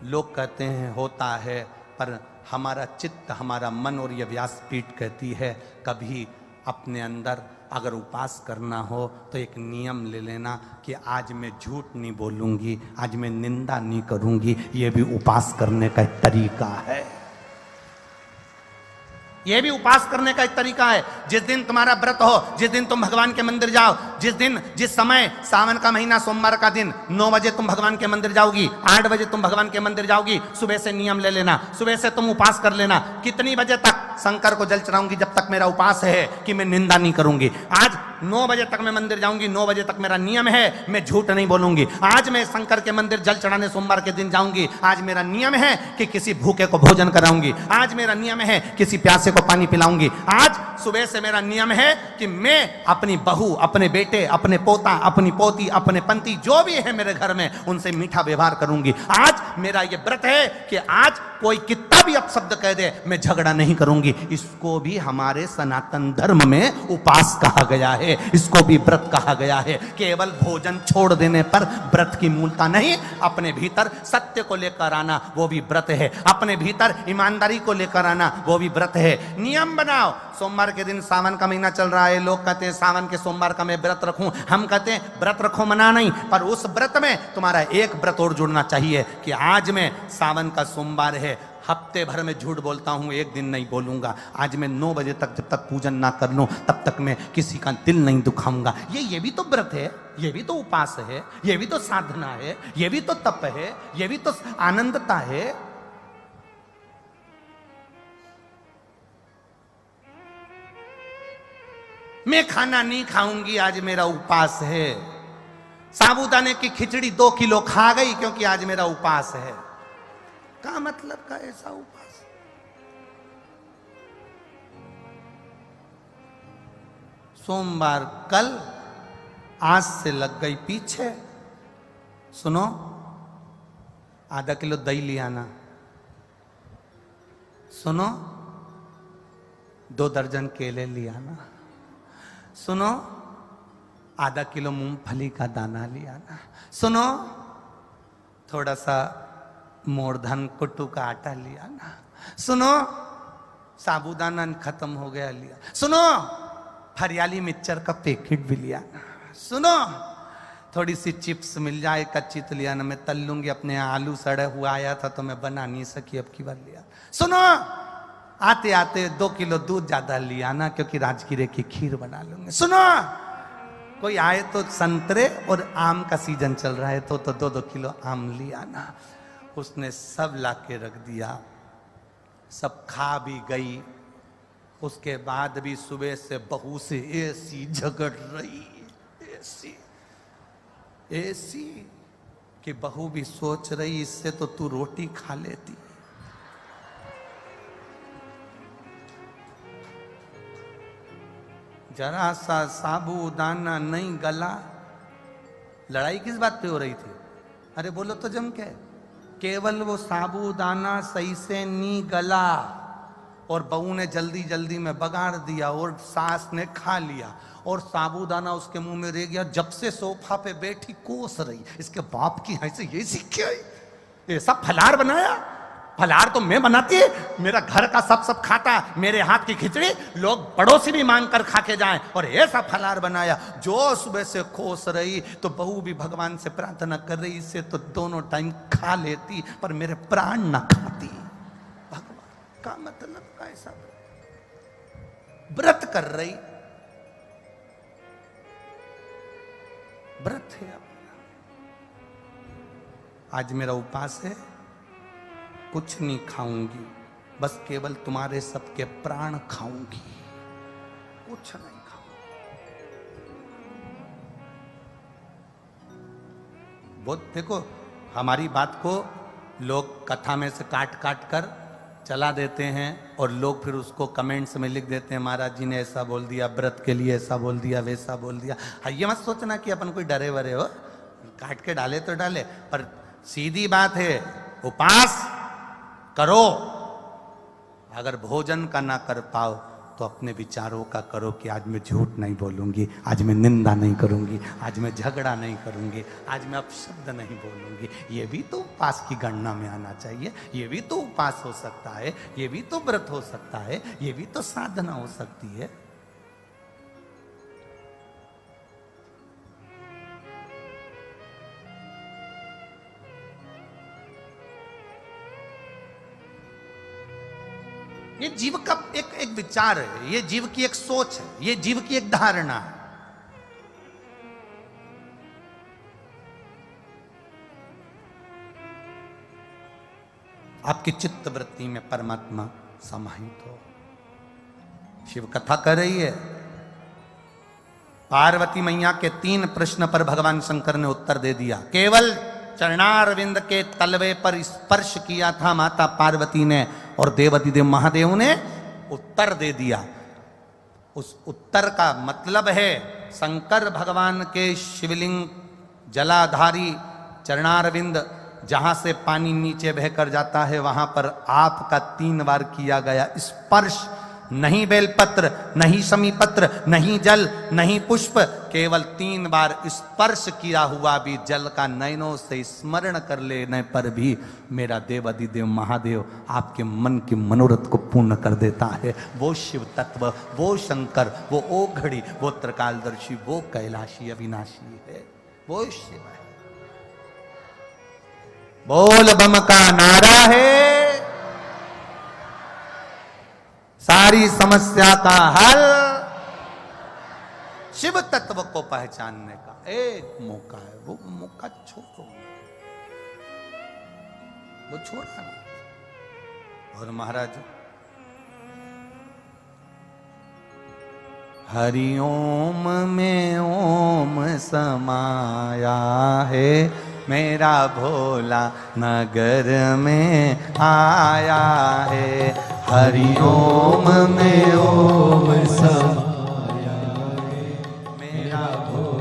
लोग कहते हैं होता है, पर हमारा चित्त, हमारा मन और ये व्यासपीठ कहती है, कभी अपने अंदर अगर उपास करना हो तो एक नियम ले लेना कि आज मैं झूठ नहीं बोलूंगी, आज मैं निंदा नहीं करूंगी। ये भी उपास करने का एक तरीका है, यह भी उपास करने का एक तरीका है। जिस दिन तुम्हारा व्रत हो, जिस दिन तुम भगवान के मंदिर जाओ, जिस समय सावन का महीना सोमवार का दिन 9 बजे तुम भगवान के मंदिर जाओगी, 8 बजे तुम भगवान के मंदिर जाओगी, सुबह से नियम ले लेना, सुबह से तुम उपास कर लेना, कितनी बजे तक, शंकर को जल चढ़ाऊंगी जब तक मेरा उपास है कि मैं निंदा नहीं करूंगी। आज 9 बजे तक मैं मंदिर जाऊंगी, 9 बजे तक मेरा नियम है, मैं झूठ नहीं बोलूंगी। आज मैं शंकर के मंदिर जल चढ़ाने सोमवार के दिन जाऊंगी, आज मेरा नियम है कि किसी भूखे को भोजन कराऊंगी, आज मेरा नियम है किसी प्यासे को पानी पिलाऊंगी, आज सुबह से मेरा नियम है कि मैं अपनी बहू, अपने बेटे, अपने पोता, अपनी पोती, अपने पंती, जो भी है मेरे घर में, उनसे मीठा व्यवहार करूंगी। आज मेरा ये व्रत है कि आज कोई कितना भी अपशब्द कह दे, मैं झगड़ा नहीं करूंगी। इसको भी हमारे सनातन धर्म में उपास कहा गया है, इसको भी व्रत कहा गया है। केवल भोजन छोड़ देने पर व्रत की मूलता नहीं, अपने भीतर सत्य को लेकर आना वो भी व्रत है, अपने भीतर ईमानदारी को लेकर आना वो भी व्रत है। नियम बनाओ। सोमवार के दिन, सावन का महीना चल रहा है, लोग कहते हैं सावन के सोमवार का मैं व्रत रखूं, हम कहते हैं व्रत रखो, मना नहीं, पर उस व्रत में तुम्हारा एक व्रत और जुड़ना चाहिए कि आज मैं सावन का सोमवार है, हफ्ते भर में झूठ बोलता हूं, एक दिन नहीं बोलूंगा, आज मैं 9 बजे तक जब तक पूजन ना कर लूं तब तक मैं किसी का दिल नहीं दुखाऊंगा। ये भी तो व्रत है, ये भी तो उपास है, ये भी तो साधना है, ये भी तो तप है, ये भी तो आनंदता है। मैं खाना नहीं खाऊंगी, आज मेरा उपास है। साबूदाने की खिचड़ी 2 किलो खा गई क्योंकि आज मेरा उपास है। क्या मतलब का ऐसा उपास? सोमवार कल, आज से लग गई पीछे। सुनो, आधा किलो दही ले आना, सुनो 2 दर्जन केले ले आना, सुनो आधा किलो मूंगफली का दाना ले आना, सुनो थोड़ा सा मोरधन कुट्टू का आटा ले आना, सुनो साबूदाना खत्म हो गया लिया, सुनो हरियाली मिक्सचर का पैकेट भी लिया, सुनो थोड़ी सी चिप्स मिल जाए कच्ची तो लिया ना, मैं तल लूंगी। अपने यहाँ आलू सड़ा हुआ आया था तो मैं बना नहीं सकी, अब की बार लिया। सुनो, आते आते 2 किलो दूध ज्यादा लिया ना, क्योंकि राजगिरे की खीर बना लूंगे। सुनो, कोई आए तो संतरे और आम का सीजन चल रहा है तो 2-2 किलो आम लिया ना। उसने सब ला के रख दिया, सब खा भी गई। उसके बाद भी सुबह से बहू से ऐसी झगड़ रही, ऐसी कि बहू भी सोच रही इससे तो तू रोटी खा लेती। जरा सा साबूदाना नहीं गला। लड़ाई किस बात पे हो रही थी? अरे बोलो तो जम के, केवल वो साबूदाना सही से नहीं गला और बहू ने जल्दी जल्दी में बगाड़ दिया और सास ने खा लिया और साबूदाना उसके मुंह में रह गया। जब से सोफा पे बैठी कोस रही, इसके बाप की ऐसे ये सीख के आई, ऐसा फलार बनाया। फलार तो मैं बनाती है, मेरा घर का सब खाता, मेरे हाथ की खिचड़ी लोग पड़ोसी भी मांग कर खा के जाएं, और ऐसा फलार बनाया। जो सुबह से खोस रही तो बहू भी भगवान से प्रार्थना कर रही, इससे तो दोनों टाइम खा लेती पर मेरे प्राण ना खाती। भगवान का मतलब कैसा व्रत कर रही, व्रत है अपना। आज मेरा उपवास है, कुछ नहीं खाऊंगी, बस केवल तुम्हारे सबके प्राण खाऊंगी, कुछ नहीं खाऊंगी। बहुत देखो, हमारी बात को लोग कथा में से काट काट कर चला देते हैं और लोग फिर उसको कमेंट्स में लिख देते हैं, महाराज जी ने ऐसा बोल दिया, व्रत के लिए ऐसा बोल दिया, वैसा बोल दिया। ये मत सोचना कि अपन कोई डरे वरे हो, काट के डाले तो डाले, पर सीधी बात है, उपवास करो। अगर भोजन का ना कर पाओ तो अपने विचारों का करो कि आज मैं झूठ नहीं बोलूंगी, आज मैं निंदा नहीं करूंगी, आज मैं झगड़ा नहीं करूंगी, आज मैं अपशब्द नहीं बोलूंगी। ये भी तो उपवास की गणना में आना चाहिए, ये भी तो उपवास हो सकता है, ये भी तो व्रत हो सकता है, ये भी तो साधना हो सकती है। ये जीव का एक विचार है, ये जीव की एक सोच है, ये जीव की एक धारणा है। आपकी चित्त वृत्ति में परमात्मा समाहित हो। शिव कथा कर रही है, पार्वती मैया के 3 प्रश्न पर भगवान शंकर ने उत्तर दे दिया। केवल चरणारविंद के तलवे पर स्पर्श किया था माता पार्वती ने और देवाधिदेव महादेव ने उत्तर दे दिया। उस उत्तर का मतलब है शंकर भगवान के शिवलिंग जलाधारी चरणारविंद, जहां से पानी नीचे बहकर जाता है, वहां पर आपका 3 बार किया गया स्पर्श। नहीं बेलपत्र, नहीं समीपत्र, नहीं जल, नहीं पुष्प, केवल 3 बार स्पर्श किया हुआ भी जल का नयनों से स्मरण कर लेने पर भी मेरा देवाधिदेव महादेव आपके मन के मनोरथ को पूर्ण कर देता है। वो शिव तत्व, वो शंकर, वो ओघड़ी, वो त्रिकालदर्शी, वो कैलाशी अविनाशी है, वो शिव है। बोल बम का नारा है, सारी समस्या का हल शिव तत्व को पहचानने का एक मौका है। वो मौका छोड़ो, वो छोड़ा ना। और महाराज हरिओम में ओम समाया है, मेरा भोला नगर में आया है। हरिओम में ओम समाया है, मेरा भोला